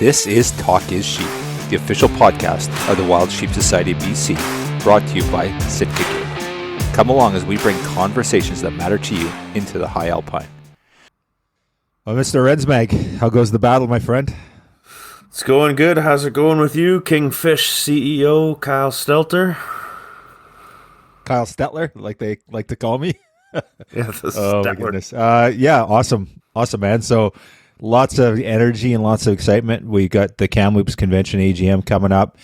This is Talk is Sheep, the official podcast of the Wild Sheep Society of BC, brought to you by Sitka Game. Come along as we bring conversations that matter to you into the high alpine. Well, Mr. Rensmag, how goes the battle, my friend? It's going good. How's it going with you, Kingfish CEO Kyle Stelter? Kyle Stetler, like they like to call me? Yeah, oh, my goodness. Yeah, awesome, man. So lots of energy and lots of excitement. We got the Kamloops Convention AGM coming up,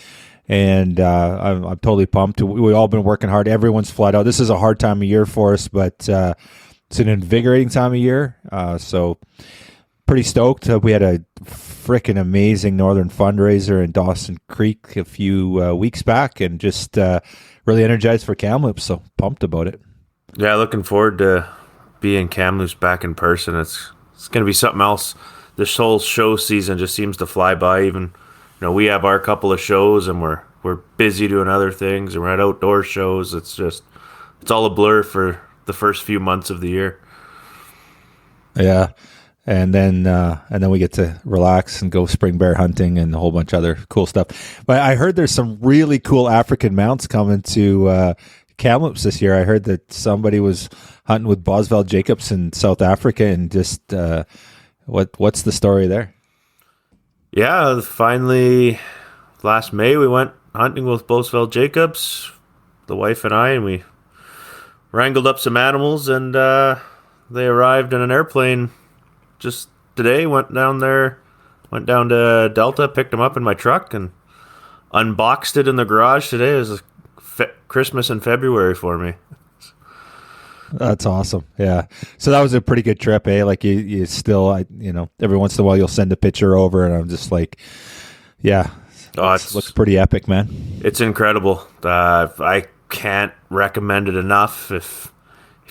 and I'm totally pumped. We've all been working hard. Everyone's flat out. This is a hard time of year for us, but it's an invigorating time of year. So pretty stoked. We had a freaking amazing Northern fundraiser in Dawson Creek a few weeks back, and just really energized for Kamloops. So pumped about it. Yeah, looking forward to being Kamloops back in person. It's going to be something else. This whole show season just seems to fly by. Even, we have our couple of shows, and we're busy doing other things, and we're at outdoor shows. It's all a blur for the first few months of the year. Yeah, and then we get to relax and go spring bear hunting and a whole bunch of other cool stuff. But I heard there's some really cool African mounts coming to Kamloops this year. I heard that somebody was hunting with Boswell Jacobs in South Africa, and just what's the story there? Yeah, finally last May we went hunting with Boswell Jacobs, the wife and I, and we wrangled up some animals, and they arrived in an airplane just today. Went down to Delta, picked them up in my truck, and unboxed it in the garage today. It was Christmas in February for me. That's awesome. Yeah. So that was a pretty good trip, eh? Like you still, every once in a while you'll send a picture over, and I'm just like, yeah, it looks pretty epic, man. It's incredible. I can't recommend it enough. If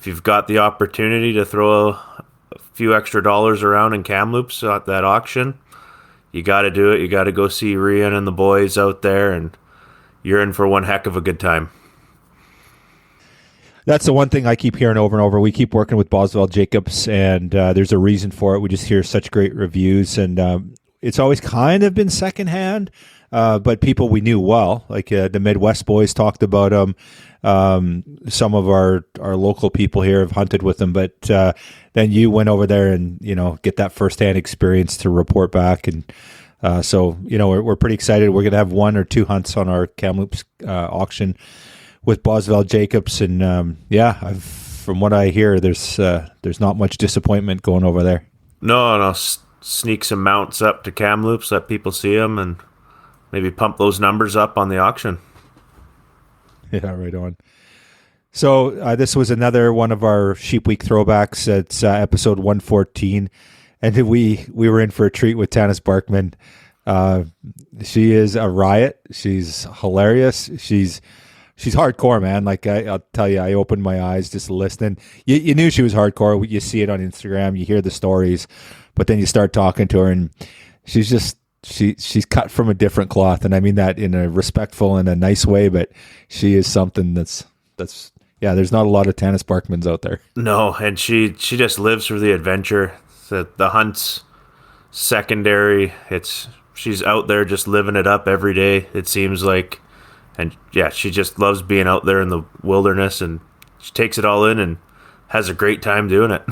you've got the opportunity to throw a few extra dollars around in Kamloops at that auction, you got to do it. You got to go see Rian and the boys out there, and you're in for one heck of a good time. That's the one thing I keep hearing over and over. We keep working with Boswell Jacobs, and there's a reason for it. We just hear such great reviews, and it's always kind of been secondhand, but people we knew well, like the Midwest boys talked about them. Some of our local people here have hunted with them, but then you went over there and, get that firsthand experience to report back. And so, we're pretty excited. We're going to have 1 or 2 hunts on our Kamloops auction with Boswell Jacobs. And from what I hear, there's not much disappointment going over there. No, sneak some mounts up to Kamloops, let people see them, and maybe pump those numbers up on the auction. Yeah, right on. So this was another one of our Sheep Week throwbacks. It's episode 114, and we were in for a treat with Tanis Barkman. She is a riot. She's hilarious. She's hardcore, man. Like I'll tell you, I opened my eyes just listening. You knew she was hardcore. You see it on Instagram. You hear the stories, but then you start talking to her, and she's just. She's cut from a different cloth, and I mean that in a respectful and a nice way, but she is something that's there's not a lot of Tanis Barkmans out there. No, and she just lives for the adventure. The hunt's secondary. She's out there just living it up every day, it seems like. And yeah, she just loves being out there in the wilderness, and she takes it all in and has a great time doing it.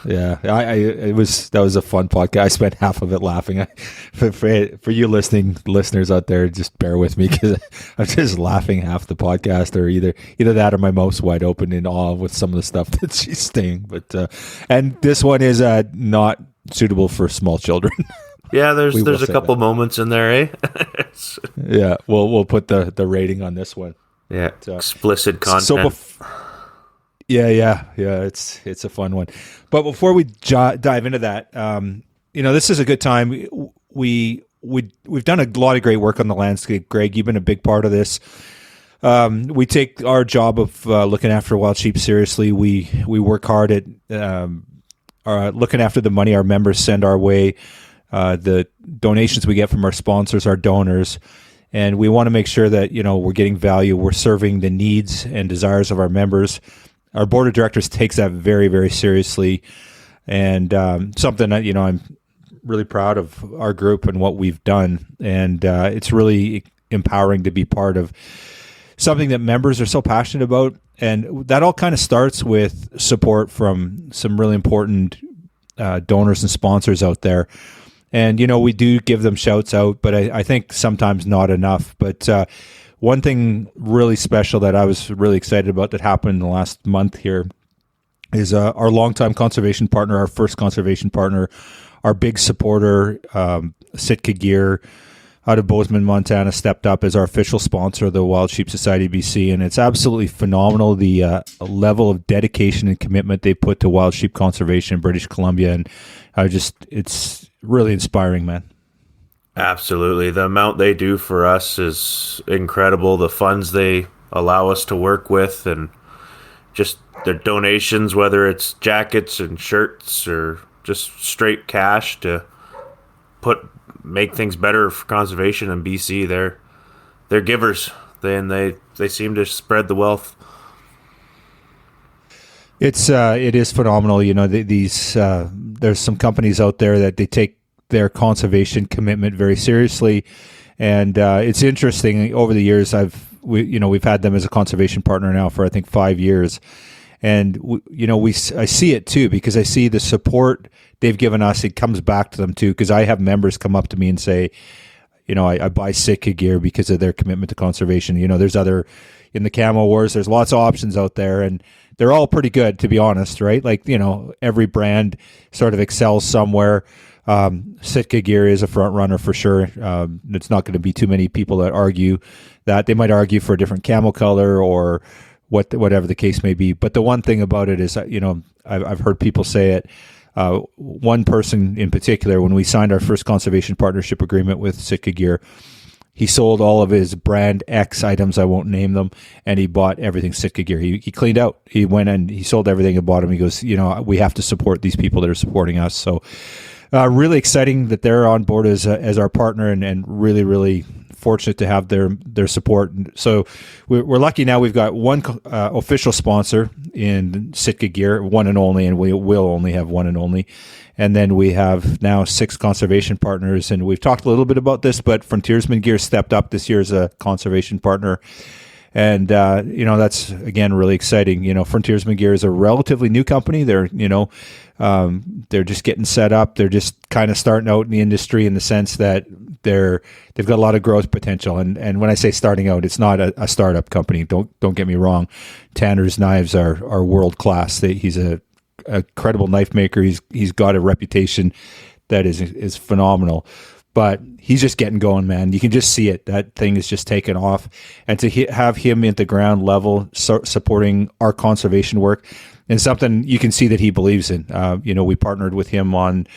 Yeah, that was a fun podcast. I spent half of it laughing. For you listeners out there, just bear with me, because I'm just laughing half the podcast, or either that or my mouth's wide open in awe with some of the stuff that she's saying. But and this one is not suitable for small children. Yeah, there's a couple moments in there, eh? Yeah, we'll put the rating on this one. Yeah, explicit content. Yeah. It's a fun one. But before we dive into that, this is a good time. We've done a lot of great work on the landscape. Greg, you've been a big part of this. We take our job of looking after wild sheep seriously. We work hard at looking after the money our members send our way, the donations we get from our sponsors, our donors. And we want to make sure that, we're getting value. We're serving the needs and desires of our members. Our board of directors takes that very, very seriously, and something that I'm really proud of our group and what we've done. And it's really empowering to be part of something that members are so passionate about. And that all kind of starts with support from some really important donors and sponsors out there. And, we do give them shouts out, but I think sometimes not enough. But one thing really special that I was really excited about that happened in the last month here is our longtime conservation partner, our first conservation partner, our big supporter, Sitka Gear out of Bozeman, Montana, stepped up as our official sponsor of the Wild Sheep Society BC. And it's absolutely phenomenal, the level of dedication and commitment they put to wild sheep conservation in British Columbia. And it's really inspiring, man. Absolutely. The amount they do for us is incredible. The funds they allow us to work with, and just their donations, whether it's jackets and shirts or just straight cash to make things better for conservation in BC. They're givers. They seem to spread the wealth. It is phenomenal. There's some companies out there that they take their conservation commitment very seriously, and it's interesting. Over the years, we've had them as a conservation partner now for I think 5 years, and I see it too, because I see the support they've given us. It comes back to them too, because I have members come up to me and say, I buy Sitka gear because of their commitment to conservation. There's other in the camo wars. There's lots of options out there, and they're all pretty good, to be honest, right? Like, every brand sort of excels somewhere. Sitka gear is a front runner for sure. It's not going to be too many people that argue that. They might argue for a different camo color or whatever the case may be. But the one thing about it is, I've heard people say it. One person in particular, when we signed our first conservation partnership agreement with Sitka Gear, he sold all of his brand X items. I won't name them. And he bought everything Sitka Gear. He cleaned out. He went and he sold everything and bought them. He goes, we have to support these people that are supporting us. So really exciting that they're on board as our partner, and really, really fortunate to have their support. So we're lucky now. We've got one official sponsor in Sitka Gear, one and only, and we will only have one and only. And then we have now 6 conservation partners, and we've talked a little bit about this, but Frontiersman Gear stepped up this year as a conservation partner. And, that's, again, really exciting. Frontiersman Gear is a relatively new company. They're just getting set up. They're just kind of starting out in the industry in the sense that they've got a lot of growth potential. And when I say starting out, it's not a startup company. Don't get me wrong. Tanner's knives are world class. He's a credible knife maker. He's got a reputation that is phenomenal. But he's just getting going, man. You can just see it. That thing is just taking off. And to have him at the ground level supporting our conservation work, and something you can see that he believes in. We partnered with him on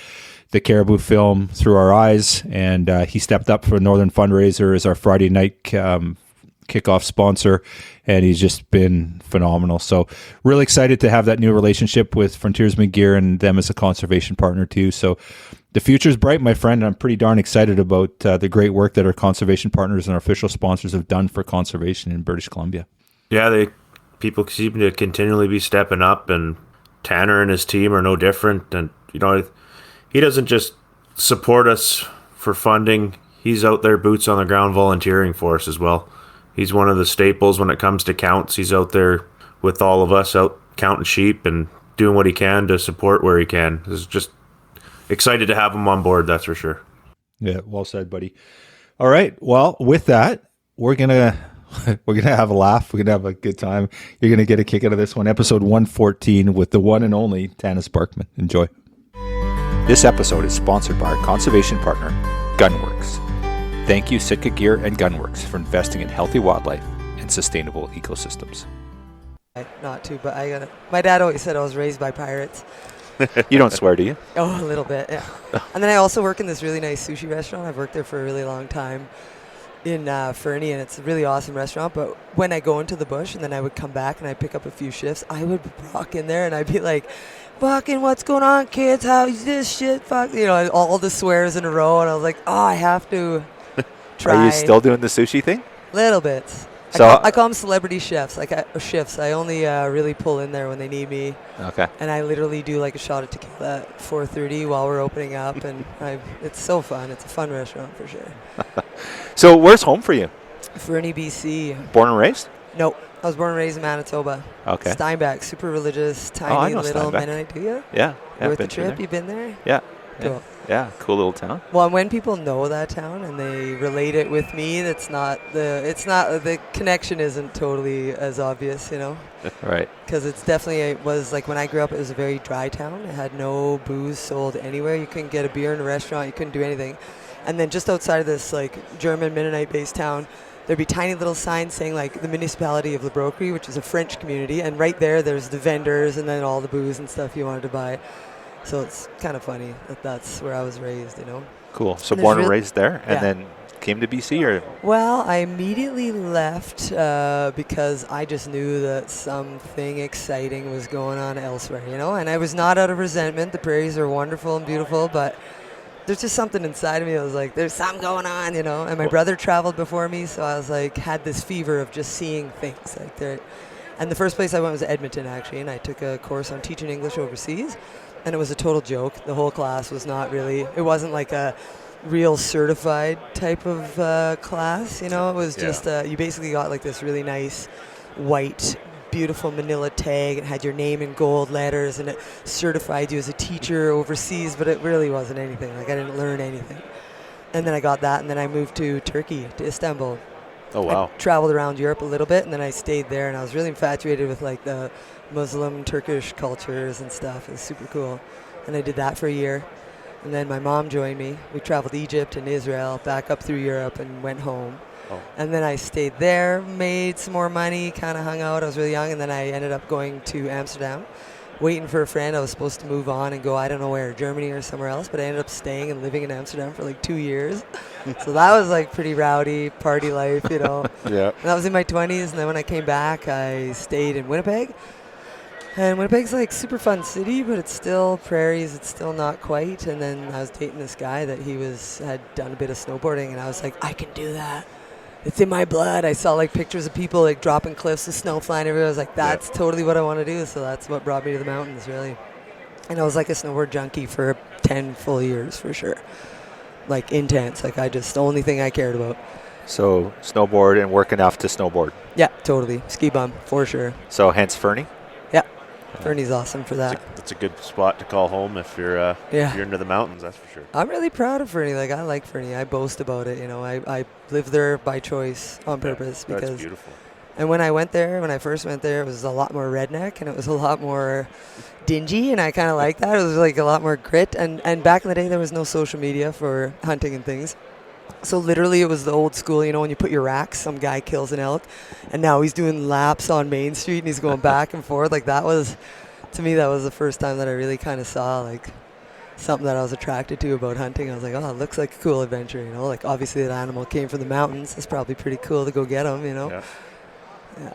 the Caribou film Through Our Eyes, and he stepped up for Northern Fundraiser as our Friday night kickoff sponsor, and he's just been phenomenal. So really excited to have that new relationship with Frontiersman Gear and them as a conservation partner too. So the future's bright, my friend, and I'm pretty darn excited about the great work that our conservation partners and our official sponsors have done for conservation in British Columbia. Yeah, people seem to continually be stepping up, and Tanner and his team are no different. And, he doesn't just support us for funding. He's out there boots on the ground volunteering for us as well. He's one of the staples when it comes to counts. He's out there with all of us out counting sheep and doing what he can to support where he can. It's just excited to have him on board, that's for sure. Yeah, well said, buddy. All right. Well, with that, we're gonna have a laugh. We're gonna have a good time. You're gonna get a kick out of this one. Episode 114 with the one and only Tanis Barkman. Enjoy. This episode is sponsored by our conservation partner, Gunworks. Thank you, Sitka Gear and Gunworks, for investing in healthy wildlife and sustainable ecosystems. Not to, but my dad always said I was raised by pirates. You don't swear, do you? Oh, a little bit, yeah. And then I also work in this really nice sushi restaurant. I've worked there for a really long time in Fernie, and it's a really awesome restaurant. But when I go into the bush and then I would come back and I'd pick up a few shifts, I would walk in there and I'd be like, fucking what's going on, kids? How's this shit? Fuck, all the swears in a row. And I was like, I have to try. Are you still doing the sushi thing? Little bit. So I call them celebrity chefs. Shifts. I only really pull in there when they need me, okay. and I literally do like a shot of tequila at 4:30 while we're opening up, and it's so fun. It's a fun restaurant for sure. So where's home for you? Fernie, BC. Born and raised? Nope. I was born and raised in Manitoba. Okay. Steinbach, super religious, I tiny know little Steinbach. Mennonite. Do you? Yeah. Worth the been through trip? there. You've been there? Yeah. Cool. Yeah. Cool little town. Well, and when people know that town and they relate it with me, the connection isn't totally as obvious, you know? Right. Because it was like when I grew up, it was a very dry town. It had no booze sold anywhere. You couldn't get a beer in a restaurant. You couldn't do anything. And then just outside of this like German Mennonite-based town, there'd be tiny little signs saying like the municipality of Le Broquerie, which is a French community, and right there's the vendors and then all the booze and stuff you wanted to buy. So it's kind of funny that's where I was raised, you know. Cool. So And born and raised there, and yeah. then came to BC, or Well, I immediately left because I just knew that something exciting was going on elsewhere, you know. And I was not out of resentment. The prairies are wonderful and beautiful, but there's just something inside of me. I was like, there's something going on, you know. And my brother traveled before me, so I was like, had this fever of just seeing things like there. And the first place I went was Edmonton, actually, and I took a course on teaching English overseas, and it was a total joke. The whole class was not really. It wasn't like a real certified type of class, you know. It was just you basically got like this really nice white beautiful manila tag. It had your name in gold letters, and it certified you as a teacher overseas, but it really wasn't anything. Like, I didn't learn anything. And then I got that, and then I moved to Turkey, to Istanbul. oh wow, I traveled around Europe a little bit, and then I stayed there, and I was really infatuated with like the Muslim Turkish cultures and stuff. It was super cool. And I did that for a year. And then my mom joined me. We traveled to Egypt and Israel, back up through Europe, and went home. Oh. And then I stayed there, made some more money, kind of hung out. I was really young, and then I ended up going to Amsterdam, waiting for a friend. I was supposed to move on and go, I don't know where, Germany or somewhere else, but I ended up staying and living in Amsterdam for like 2 years. So that was like pretty rowdy party life, you know. yeah, And that was in my 20s, and then when I came back, I stayed in Winnipeg. And Winnipeg's like super fun city, but it's still prairies. It's still not quite. And then I was dating this guy that had done a bit of snowboarding, and I was like, I can do that. It's in my blood. I saw like pictures of people like dropping cliffs with snow flying everywhere. I was like, that's totally what I want to do. So that's what brought me to the mountains, really. And I was like a snowboard junkie for 10 full years for sure. Like intense. Like the only thing I cared about. so snowboard and work enough to snowboard. Yeah, totally. Ski bum for sure. So hence Fernie. Fernie's awesome for that. It's a good spot to call home if you're into the mountains, that's for sure. I'm really proud of Fernie. Like, I like Fernie. I boast about it. You know, I live there by choice on purpose That's because. beautiful. And when I first went there, it was a lot more redneck and it was a lot more dingy, and I kind of like that. It was like a lot more grit. And back in the day, there was no social media for hunting and things. So literally, it was the old school, you know, when you put your racks, some guy kills an elk, and now he's doing laps on Main Street and he's going back and forth. Like, that was, to me, that was the first time that I really kind of saw, like, something that I was attracted to about hunting. I was like, oh, it looks like a cool adventure, you know? Like, obviously, that animal came from the mountains. It's probably pretty cool to go get him, you know? Yeah.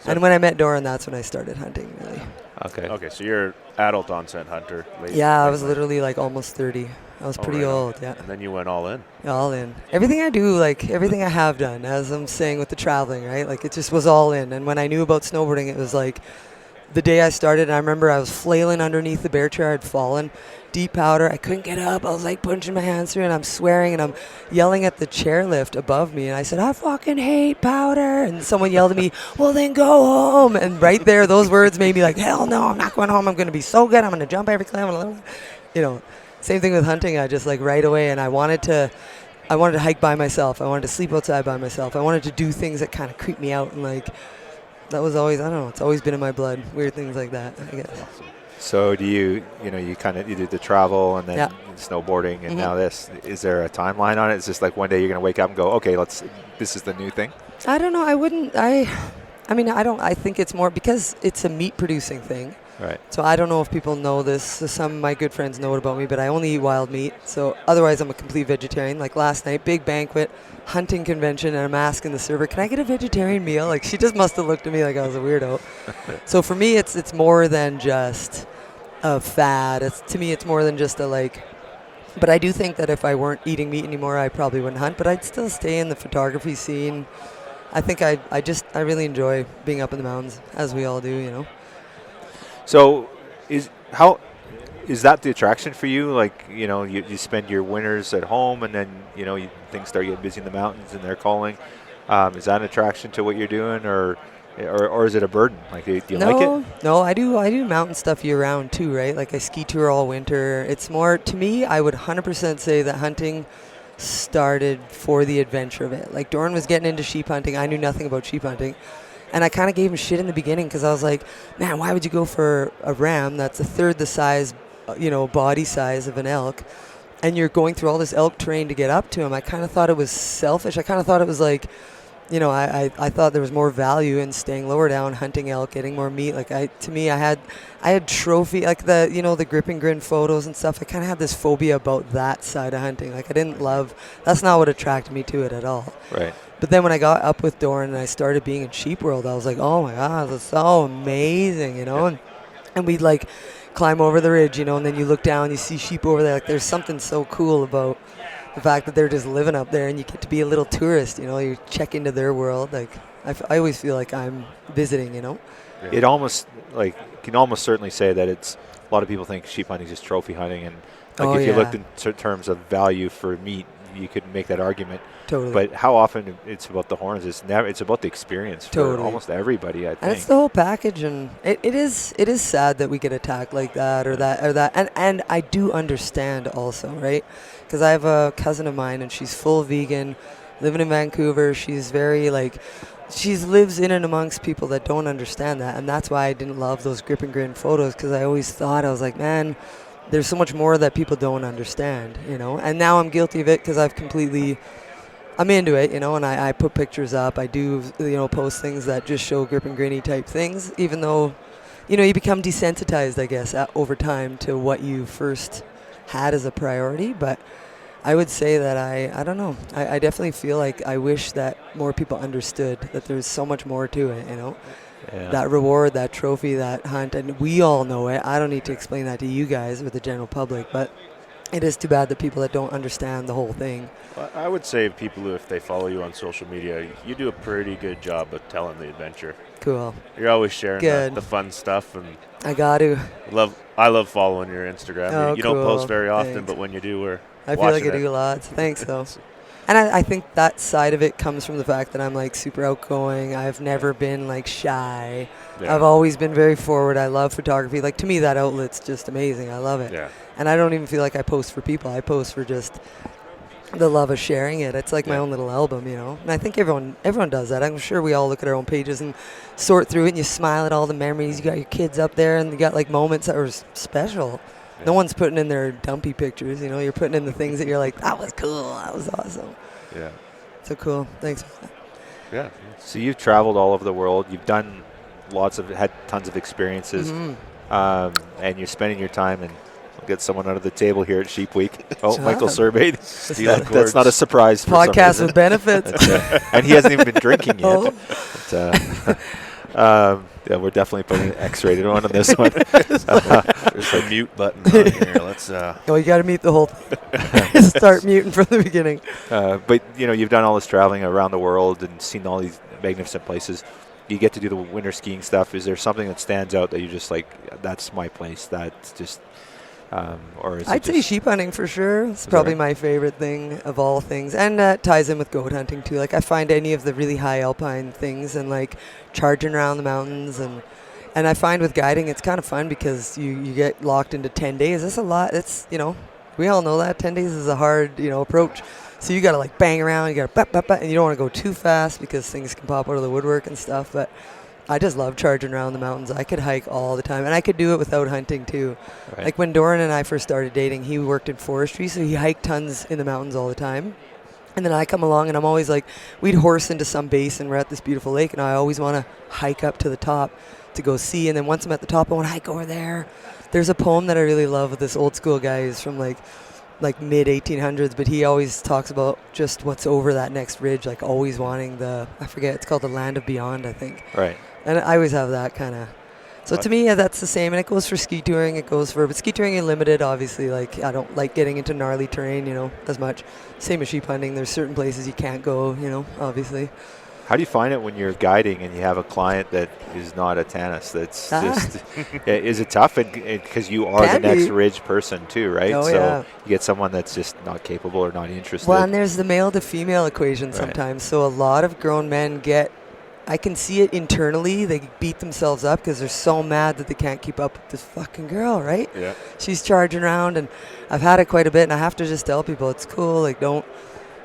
And when I met Doran, that's when I started hunting, really. Okay, so you're adult onset hunter. Yeah, I was literally, like, almost 30. I was pretty old, yeah. And then you went all in. All in. Everything I do, like, everything I have done, as I'm saying with the traveling, right? Like, it just was all in. And when I knew about snowboarding, it was like the day I started, and I remember I was flailing underneath the bear chair. I'd fallen, deep powder. I couldn't get up. I was, like, punching my hands through, and I'm swearing, and I'm yelling at the chairlift above me. And I said, I fucking hate powder. And someone yelled at me, well, then go home. And right there, those words made me like, hell no, I'm not going home. I'm going to be so good. I'm going to jump every cliff. You know. Same thing with hunting. I just, like, right away, and I wanted to hike by myself. I wanted to sleep outside by myself. I wanted to do things that kind of creep me out, and, like, that was always, I don't know, it's always been in my blood. Weird things like that, I guess. So do you did the travel and then snowboarding and now this. Is there a timeline on it? It's just like one day you're going to wake up and go, okay, this is the new thing? I don't know. I think it's more because it's a meat producing thing. Right. So I don't know if people know this. So some of my good friends know it about me, but I only eat wild meat. So otherwise, I'm a complete vegetarian. Like last night, big banquet, hunting convention, and I'm asking the server, can I get a vegetarian meal? Like, she just must have looked at me like I was a weirdo. So for me, it's more than just a fad. To me, it's more than just a, like, but I do think that if I weren't eating meat anymore, I probably wouldn't hunt, but I'd still stay in the photography scene. I think I really enjoy being up in the mountains, as we all do, you know. So is that the attraction for you? Like, you know, you spend your winters at home, and then, you know, things start getting busy in the mountains and they're calling. Is that an attraction to what you're doing, or is it a burden? Like, do you like it? No, I do mountain stuff year round too, right? Like I ski tour all winter. It's more, to me, I would 100% say that hunting started for the adventure of it. Like Doran was getting into sheep hunting. I knew nothing about sheep hunting. And I kind of gave him shit in the beginning because I was like, man, why would you go for a ram that's a third the size, you know, body size of an elk, and you're going through all this elk terrain to get up to him? I kind of thought it was selfish. I kind of thought it was like, you know, I thought there was more value in staying lower down, hunting elk, getting more meat. Like I had trophy, like the, you know, the grip and grin photos and stuff. I kind of had this phobia about that side of hunting. Like I didn't love, that's not what attracted me to it at all. Right. But then when I got up with Doran and I started being in sheep world, I was like, oh my God, that's so amazing, you know? And we'd like climb over the ridge, you know, and then you look down, you see sheep over there. Like there's something so cool about the fact that they're just living up there and you get to be a little tourist, you know, you check into their world. Like I always feel like I'm visiting, you know. It almost, like, you can almost certainly say that it's, a lot of people think sheep hunting is just trophy hunting, and like if you looked in terms of value for meat, you could make that argument. Totally. But how often it's about the horns? It's about the experience for almost everybody, I think. And it's the whole package, and it is sad that we get attacked like that or that. And I do understand also, right? Because I have a cousin of mine, and she's full vegan, living in Vancouver. She's very, like, she lives in and amongst people that don't understand that. And that's why I didn't love those grip and grin photos, because I always thought, I was like, man, there's so much more that people don't understand, you know. And now I'm guilty of it because I'm into it, you know, and I put pictures up. I do, you know, post things that just show grip and grinny type things, even though, you know, you become desensitized, I guess, over time to what you first had as a priority. But I would say that I don't know. I definitely feel like I wish that more people understood that there's so much more to it, you know. Yeah. That reward, that trophy, that hunt, and we all know it. I don't need to explain that to you guys or the general public, but it is too bad that people that don't understand the whole thing. Well, I would say people who, if they follow you on social media, you do a pretty good job of telling the adventure. Cool. You're always sharing the fun stuff, and I got to. I love following your Instagram. Oh, you don't post very often, Thanks. but when you do, I feel like I do a lot. So thanks, though. And I think that side of it comes from the fact that I'm like super outgoing. I've never been like shy. Yeah. I've always been very forward. I love photography. Like to me, that outlet's just amazing. I love it. Yeah. And I don't even feel like I post for people. I post for just the love of sharing it. It's like my own little album, you know. And I think everyone does that. I'm sure we all look at our own pages and sort through it, and you smile at all the memories. You got your kids up there, and you got like moments that were special. Yeah. No one's putting in their dumpy pictures, you know. You're putting in the things that you're like, that was cool, that was awesome. Yeah. So cool. Thanks. Yeah. So you've traveled all over the world. You've done had tons of experiences, and you're spending your time, and we'll get someone under the table here at Sheep Week. Oh, Michael Survey. That's not a surprise. Podcast with benefits. And he hasn't even been drinking yet. But, yeah, we're definitely putting an X-rated one on this one. There's a mute button on here. Let's. Oh, you got to mute the whole thing. Start muting from the beginning. But you know, you've done all this traveling around the world and seen all these magnificent places. You get to do the winter skiing stuff. Is there something that stands out that you just like? That's my place. That's just. Or is I'd say sheep hunting for sure. It's probably my favorite thing of all things, and that ties in with goat hunting too. Like I find any of the really high alpine things and like charging around the mountains, and I find with guiding it's kind of fun because you get locked into 10 days. That's a lot. It's, you know, we all know that 10 days is a hard, you know, approach. So you got to like bang around, you got to and you don't want to go too fast because things can pop out of the woodwork and stuff. But I just love charging around the mountains. I could hike all the time, and I could do it without hunting too. Right. Like when Doran and I first started dating, he worked in forestry, so he hiked tons in the mountains all the time. And then I come along, and I'm always like, we'd horse into some basin. We're at this beautiful lake, and I always want to hike up to the top to go see. And then once I'm at the top, I want to hike over there. There's a poem that I really love with this old school guy who's from like mid 1800s, but he always talks about just what's over that next ridge, like always wanting I forget, it's called the land of beyond, I think. Right. And I always have that kind of. So to me, that's the same. And it goes for ski touring. But ski touring is limited, obviously. Like, I don't like getting into gnarly terrain, you know, as much. Same as sheep hunting. There's certain places you can't go, you know, obviously. How do you find it when you're guiding and you have a client that is not a Tanis? That's just is it tough? Because you are the Can next be. ridge person too, right? Oh, so yeah. you get someone that's just not capable or not interested. Well, and there's the male to female equation Right. sometimes. So a lot of grown men I can see it internally. They beat themselves up because they're so mad that they can't keep up with this fucking girl, right? Yeah. She's charging around, and I've had it quite a bit, and I have to just tell people it's cool. Like, don't,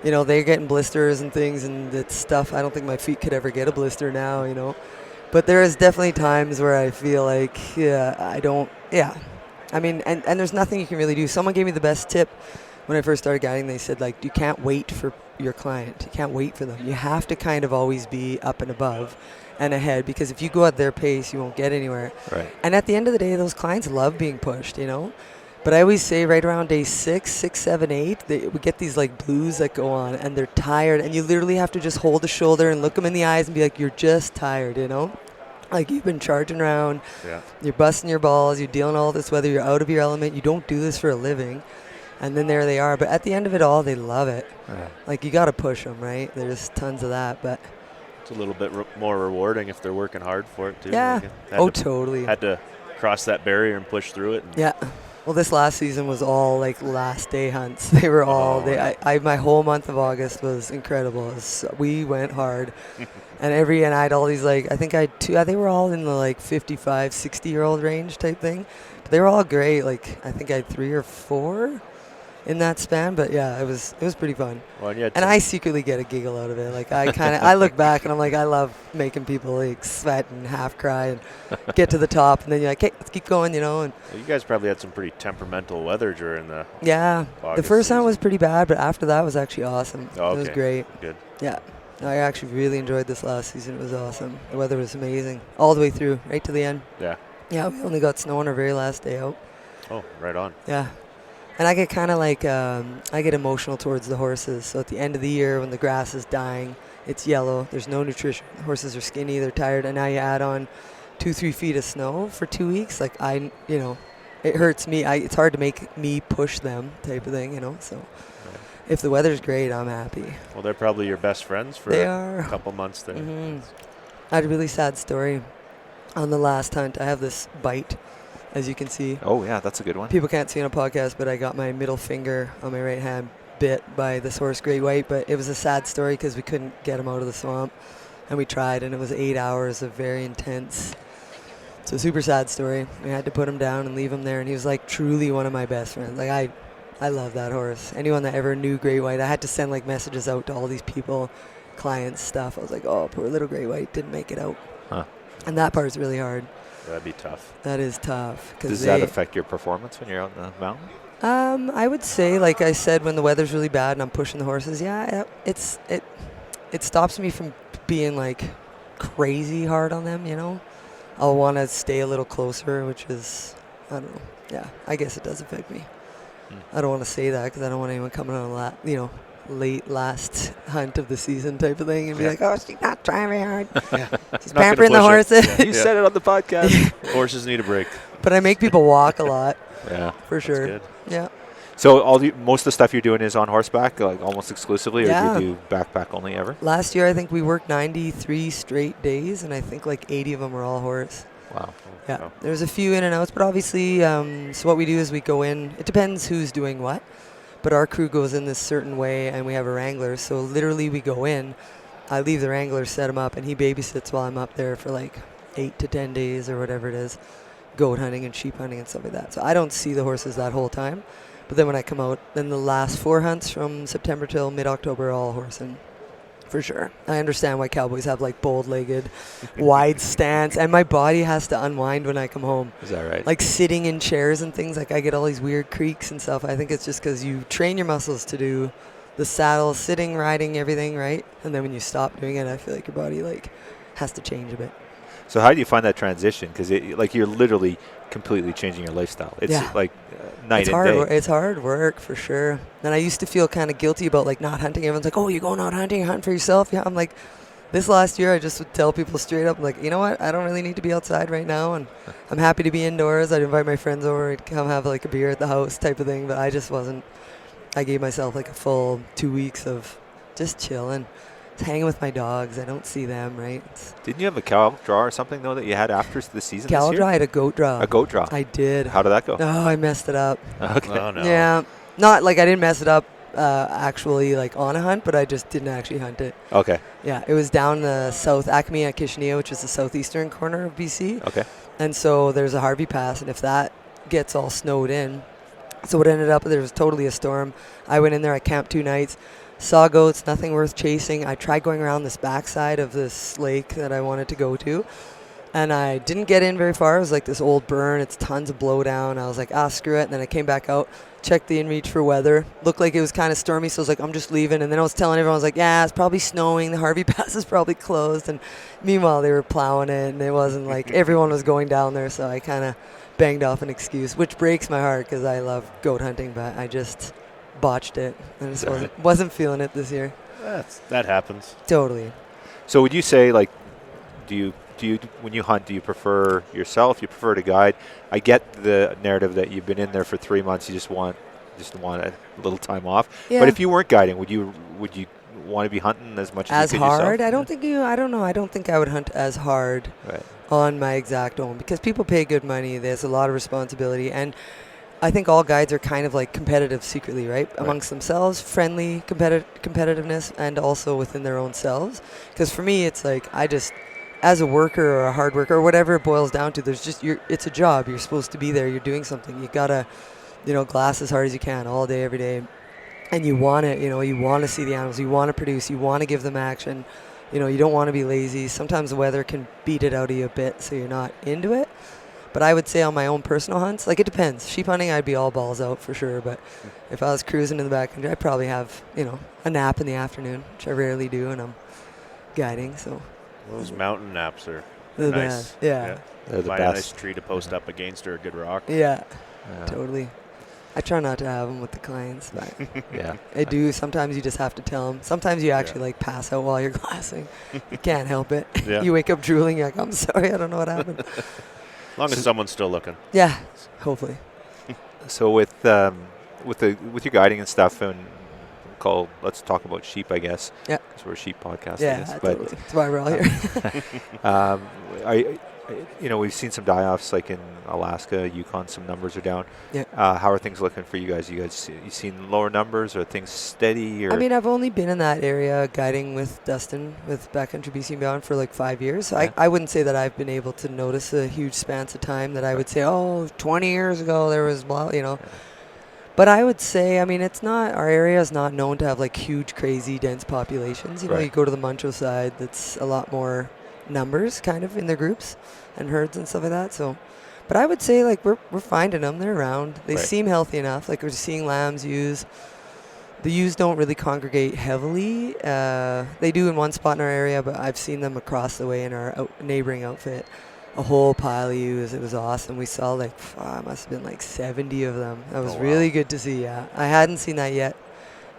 they're getting blisters and things, and it's stuff. I don't think my feet could ever get a blister now. But there is definitely times where I feel like, I mean, and there's nothing you can really do. Someone gave me the best tip when I first started guiding. They said, like, you can't wait for your client. You can't wait for them. You have to kind of always be up and above and ahead, because if you go at their pace, you won't get anywhere. Right. And at the end of the day, those clients love being pushed, But I always say right around day 6, 7, 8, we get these like blues that go on, and they're tired, and you literally have to just hold the shoulder and look them in the eyes and be like, you're just tired, Like, you've been charging around, you're busting your balls, you're dealing all this weather, you're out of your element, you don't do this for a living. And then there they are. But at the end of it all, they love it. Yeah. Like, you got to push them, right? There's tons of that. But It's a little bit more rewarding if they're working hard for it, too. yeah. Totally. Had to cross that barrier and push through it. Yeah. Well, this last season was all like last day hunts. They were all, my whole month of August was incredible. We went hard. And I had all these, like, I think I had 2, they were all in the like 55, 60-year-old range type thing. But they were all great. Like, I think I had 3 or 4 in that span, but yeah, it was pretty fun. Well, and I secretly get a giggle out of it. Like, I look back and I'm like, I love making people like sweat and half cry and get to the top, and then you're like, hey, let's keep going, And Well, you guys probably had some pretty temperamental weather during the the first time was pretty bad, but after that was actually awesome. Oh, okay. It was great. Good. Yeah. I actually really enjoyed this last season. It was awesome. The weather was amazing all the way through, right to the end. Yeah. Yeah, we only got snow on our very last day out. Oh, right on. Yeah. And I get kind of like, I get emotional towards the horses. So at the end of the year when the grass is dying, it's yellow, there's no nutrition, the horses are skinny, they're tired, and now you add on 2-3 feet of snow for 2 weeks. Like, it hurts me. It's hard to make me push them type of thing, So if the weather's great, I'm happy. Well, they're probably your best friends for a couple months there. Mm-hmm. I had a really sad story on the last hunt. I have this bite, as you can see. Oh, yeah, that's a good one. People can't see on a podcast, but I got my middle finger on my right hand bit by this horse, Great White. But it was a sad story because we couldn't get him out of the swamp, and we tried, and it was 8 hours of very intense. It's a super sad story. We had to put him down and leave him there, and he was like truly one of my best friends. Like, I love that horse. Anyone that ever knew Great White, I had to send like messages out to all these people, clients, stuff. I was like, oh, poor little Great White didn't make it out. Huh. And that part's really hard. That'd be tough. That is tough. Does that affect your performance when you're out in the mountain? I would say, like I said, when the weather's really bad and I'm pushing the horses, it stops me from being like crazy hard on them, I'll want to stay a little closer, which is, I don't know. Yeah, I guess it does affect me. I don't want to say that because I don't want anyone coming on late last hunt of the season type of thing and be like, oh, she's not trying very hard. She's pampering the horses. You said it on the podcast. Horses need a break. But I make people walk a lot. Yeah. For sure. That's good. Yeah. So most of the stuff you're doing is on horseback, like almost exclusively, or do you do backpack only ever? Last year, I think we worked 93 straight days, and I think like 80 of them were all horse. Wow. Yeah. Wow. There's a few in and outs, but obviously, so what we do is we go in. It depends who's doing what, but our crew goes in this certain way, and we have a wrangler. So literally, we go in. I leave the wrangler, set him up, and he babysits while I'm up there for like 8 to 10 days or whatever it is, goat hunting and sheep hunting and stuff like that. So I don't see the horses that whole time. But then when I come out, then the last 4 hunts from September till mid-October are all horsing, for sure. I understand why cowboys have like bold-legged, wide stance, and my body has to unwind when I come home. Is that right? Like sitting in chairs and things, like I get all these weird creaks and stuff. I think it's just because you train your muscles to do the saddle, sitting, riding, everything, right? And then when you stop doing it, I feel like your body like has to change a bit. So how do you find that transition? Because like you're literally completely changing your lifestyle. It's like night and day. It's hard work for sure. And I used to feel kind of guilty about like not hunting. Everyone's like, "Oh, you're going out hunting? You're hunting for yourself?" Yeah, I'm like, this last year I just would tell people straight up, like, you know what? I don't really need to be outside right now, and I'm happy to be indoors. I'd invite my friends over, I'd come have like a beer at the house type of thing. But I just wasn't. I gave myself like a full 2 weeks of just chilling. hanging with my dogs. I don't see them, right? Didn't you have a cow draw or something though that you had after the season Cow this year? draw, I had a goat draw. A goat draw. I did. How did that go? Oh, I messed it up. Okay. Oh no. Yeah, not like I didn't mess it up actually like on a hunt, but I just didn't actually hunt it. Okay. Yeah, it was down the south Acme at Kishineya, which is the southeastern corner of BC. Okay. And so there's a Harvey Pass, and if that gets all snowed in, so what ended up, there was totally a storm. I went in there, I camped 2 nights, saw goats, nothing worth chasing. I tried going around this backside of this lake that I wanted to go to, and I didn't get in very far. It was like this old burn. It's tons of blowdown. I was like, screw it. And then I came back out, checked the inReach for weather. Looked like it was kind of stormy, so I was like, I'm just leaving. And then I was telling everyone, I was like, yeah, it's probably snowing. The Harvey Pass is probably closed. And meanwhile, they were plowing it, and it wasn't like everyone was going down there. So I kind of banged off an excuse, which breaks my heart because I love goat hunting, but I just botched it. I just wasn't feeling it this year. That happens. Totally. So would you say, like, do you when you hunt, do you prefer yourself? You prefer to guide? I get the narrative that you've been in there for 3 months. You just want a little time off. Yeah. But if you weren't guiding, would you want to be hunting as much as you could hard? yourself? I don't know. I don't think I would hunt as hard Right. on my exact own because people pay good money. There's a lot of responsibility, and I think all guides are kind of like competitive secretly, right? Amongst themselves, friendly competitiveness, and also within their own selves. Because for me, it's like I just, as a worker or a hard worker or whatever it boils down to, there's just it's a job. You're supposed to be there. You're doing something. You gotta, glass as hard as you can all day, every day, and you want it. You want to see the animals. You want to produce. You want to give them action. You don't want to be lazy. Sometimes the weather can beat it out of you a bit, so you're not into it. But I would say on my own personal hunts, like it depends. Sheep hunting, I'd be all balls out for sure. But if I was cruising in the backcountry, I'd probably have, a nap in the afternoon, which I rarely do when I'm guiding. So Those mountain naps are the nice. best. Yeah. They're the Find a nice best. tree to post up against or a good rock. Yeah, Yeah. totally. I try not to have them with the clients, but Yeah. I do. Sometimes you just have to tell them. Sometimes you actually like pass out while you're glassing. You can't help it. Yeah. You wake up drooling. You're like, I'm sorry, I don't know what happened. As long as someone's still looking. Yeah, hopefully. So with your guiding and stuff, and let's talk about sheep, I guess. Yeah. Because we're a sheep podcast. I Yeah, guess. totally. That's why we're all here. We've seen some die-offs like in Alaska, Yukon. Some numbers are down. Yeah. How are things looking for you guys? You seen lower numbers? Are things steady? Or I mean, I've only been in that area guiding with Dustin with Backcountry BC and Beyond for like 5 years. So Yeah. I wouldn't say that I've been able to notice a huge spans of time that I would say, 20 years ago there was blah, But I would say, I mean, our area is not known to have like huge, crazy, dense populations. You Right. go to the Muncho side, that's a lot more numbers kind of in their groups and herds and stuff like that. So, but I would say like we're finding them. They're around. They Right. seem healthy enough. Like we're seeing lambs ewes. The ewes don't really congregate heavily. They do in one spot in our area, but I've seen them across the way in our neighboring outfit. A whole pile of ewes. It was awesome. We saw it must have been like 70 of them. That was Oh, wow. really good to see. Yeah, I hadn't seen that yet.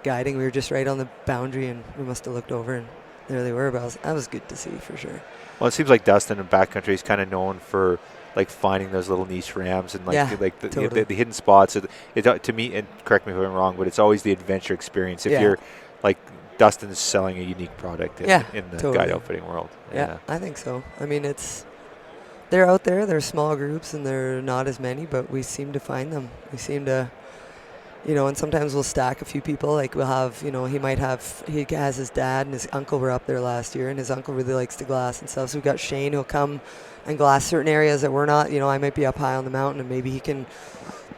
Guiding, we were just right on the boundary, and we must have looked over, and there they were. But that was good to see for sure. Well, it seems like Dustin in backcountry is kind of known for like finding those little niche rams and totally. the hidden spots. It to me, and correct me if I'm wrong, but it's always the adventure experience. If Yeah. you're like Dustin's selling a unique product in the totally. guide outfitting world. Yeah, I think so. I mean, they're out there. They're small groups, and they're not as many, but we seem to find them. We seem to, and sometimes we'll stack a few people. Like we'll have, he has his dad and his uncle were up there last year, and his uncle really likes to glass and stuff. So we've got Shane who'll come and glass certain areas that we're not. I might be up high on the mountain, and maybe he can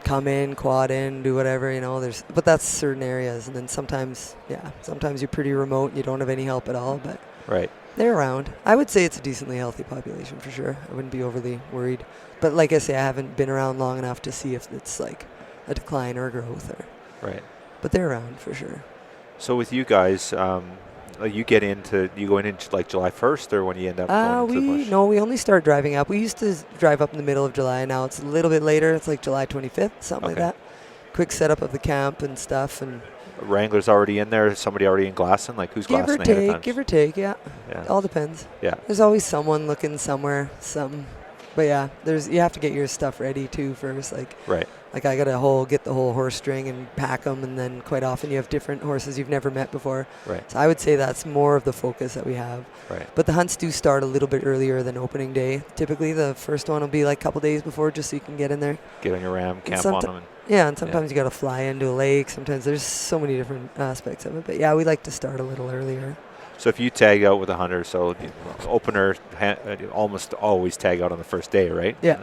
come in, quad in, do whatever. But that's certain areas, and then sometimes you're pretty remote and you don't have any help at all. But Right. they're around. I would say it's a decently healthy population for sure. I wouldn't be overly worried. But like I say, I haven't been around long enough to see if it's like a decline or growth. Right. But they're around for sure. So with you guys, you go in like July 1st, or when you end up going to the bush? No, we only start driving up. We used to drive up in the middle of July. Now it's a little bit later. It's like July 25th, something like Okay. that. Quick setup of the camp and stuff, and Wrangler's already in there. Somebody already in glassing. Like who's glassing ahead of time? give or take, yeah. Yeah. All depends. Yeah. There's always someone looking somewhere, something. But yeah, you have to get your stuff ready too first. Right. Like I gotta get the whole horse string and pack them, and then quite often you have different horses you've never met before. Right. So I would say that's more of the focus that we have. Right. But the hunts do start a little bit earlier than opening day. Typically, the first one will be like a couple days before, just so you can get in there. Get on your ram, camp on them. Yeah, and sometimes you got to fly into a lake. Sometimes there's so many different aspects of it. But yeah, we like to start a little earlier. So if you tag out with a hunter, opener almost always tag out on the first day, right? Yeah.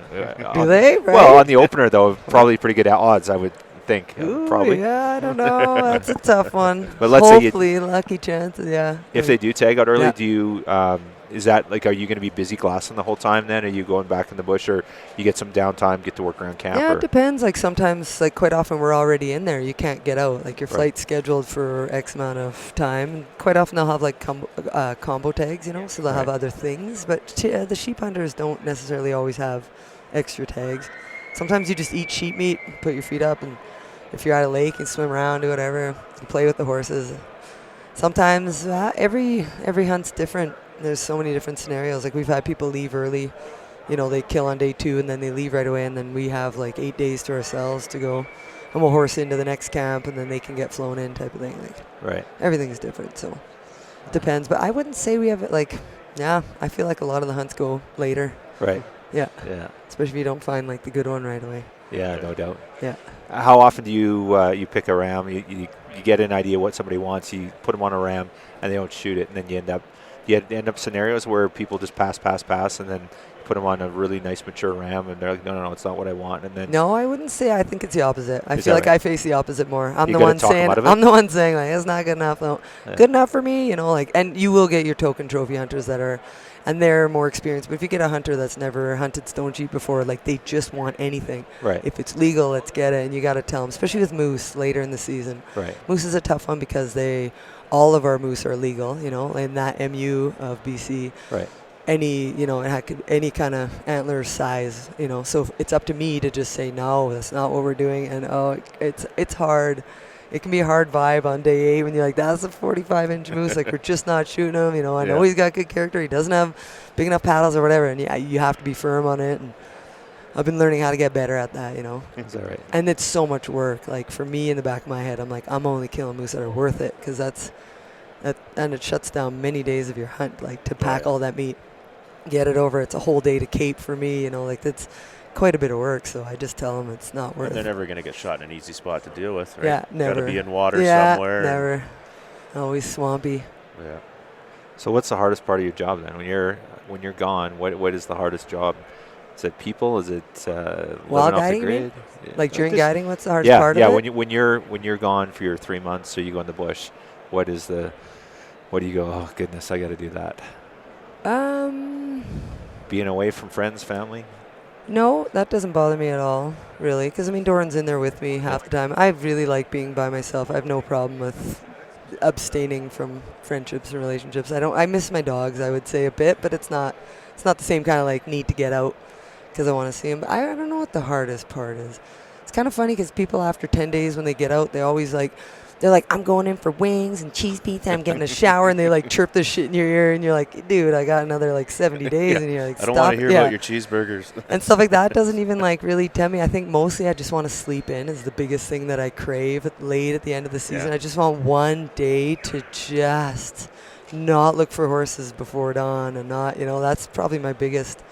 Do they? Right? Well, on the opener though, probably pretty good odds, I would think. Ooh, probably. Yeah, I don't know. That's a tough one. But let's hopefully, lucky chances. Yeah. If they do tag out early, Yeah. do you? Is that like? Are you going to be busy glassing the whole time? Then are you going back in the bush, or you get some downtime, get to work around camp? Yeah, or? it depends. Like sometimes, like quite often, we're already in there. You can't get out. Like your flight's scheduled for X amount of time. And quite often, they'll have like combo tags, so they'll have other things. But the sheep hunters don't necessarily always have extra tags. Sometimes you just eat sheep meat, put your feet up, and if you're at a lake, you swim around, do whatever, you play with the horses. Sometimes every hunt's different. There's so many different scenarios. Like we've had people leave early, they kill on day 2 and then they leave right away, and then we have like 8 days to ourselves to go, and we'll horse into the next camp, and then they can get flown in, type of thing. Like right. Everything's different, so it depends. But I wouldn't say we have it like, I feel like a lot of the hunts go later. Right. Yeah. Yeah. Especially if you don't find like the good one right away. Yeah, no doubt. Yeah. How often do you pick a ram? You get an idea what somebody wants. You put them on a ram, and they don't shoot it, and then you end up scenarios where people just pass, and then put them on a really nice mature ram, and they're like, no, it's not what I want. And then no, I wouldn't say. I think it's the opposite. I Is feel that like right? I face the opposite more. I'm You the gotta one talk 'em saying, out of it? I'm the one saying like it's not good enough. No. Yeah. Good enough for me, and you will get your token trophy hunters that are, and they're more experienced. But if you get a hunter that's never hunted stone sheep before, like they just want anything. Right. If it's legal, let's get it, and you got to tell them, especially with moose later in the season. Right. Moose is a tough one because all of our moose are legal, in that MU of BC. Right. Any kind of antler size, so it's up to me to just say, no, that's not what we're doing. And it's hard. It can be a hard vibe on day 8 when you're like, that's a 45-inch moose. Like, we're just not shooting him. I know he's got good character. He doesn't have big enough paddles or whatever. And you have to be firm on it. And I've been learning how to get better at that, Is that right? And it's so much work. Like, for me, in the back of my head, I'm like, I'm only killing moose that are worth it, because and it shuts down many days of your hunt, like, to pack all that meat, get it over. It's a whole day to cape for me, that's quite a bit of work. So I just tell them it's not worth And it. they're never going to get shot in an easy spot to deal with, right? Yeah, never. Got to be in water Yeah, somewhere. never. Always swampy. Yeah. So what's the hardest part of your job then? When you're gone, what is the hardest job? Is it people? Is it While living off the guiding, you grid? mean? Yeah. Like during Just- guiding, what's the hardest part yeah. of it? When you're gone for your 3 months, so you go in the bush. What do you go? Oh goodness, I got to do that. Being away from friends, family. No, that doesn't bother me at all, really, because Doran's in there with me half the time. I really like being by myself. I have no problem with abstaining from friendships and relationships. I miss my dogs, I would say, a bit, but it's not the same kind of like need to get out because I want to see them. But I don't know what the hardest part is. It's kind of funny because people after 10 days when they get out, they're like, I'm going in for wings and cheese pizza, I'm getting a shower, and they like chirp this shit in your ear, and you're like, dude, I got another like 70 days, Yeah. and you're like, I don't stop want to it. hear about your cheeseburgers. And stuff like that doesn't even like really tell me. I think mostly I just want to sleep in is the biggest thing that I crave late at the end of the season. Yeah. I just want one day to just not look for horses before dawn, and not, that's probably my biggest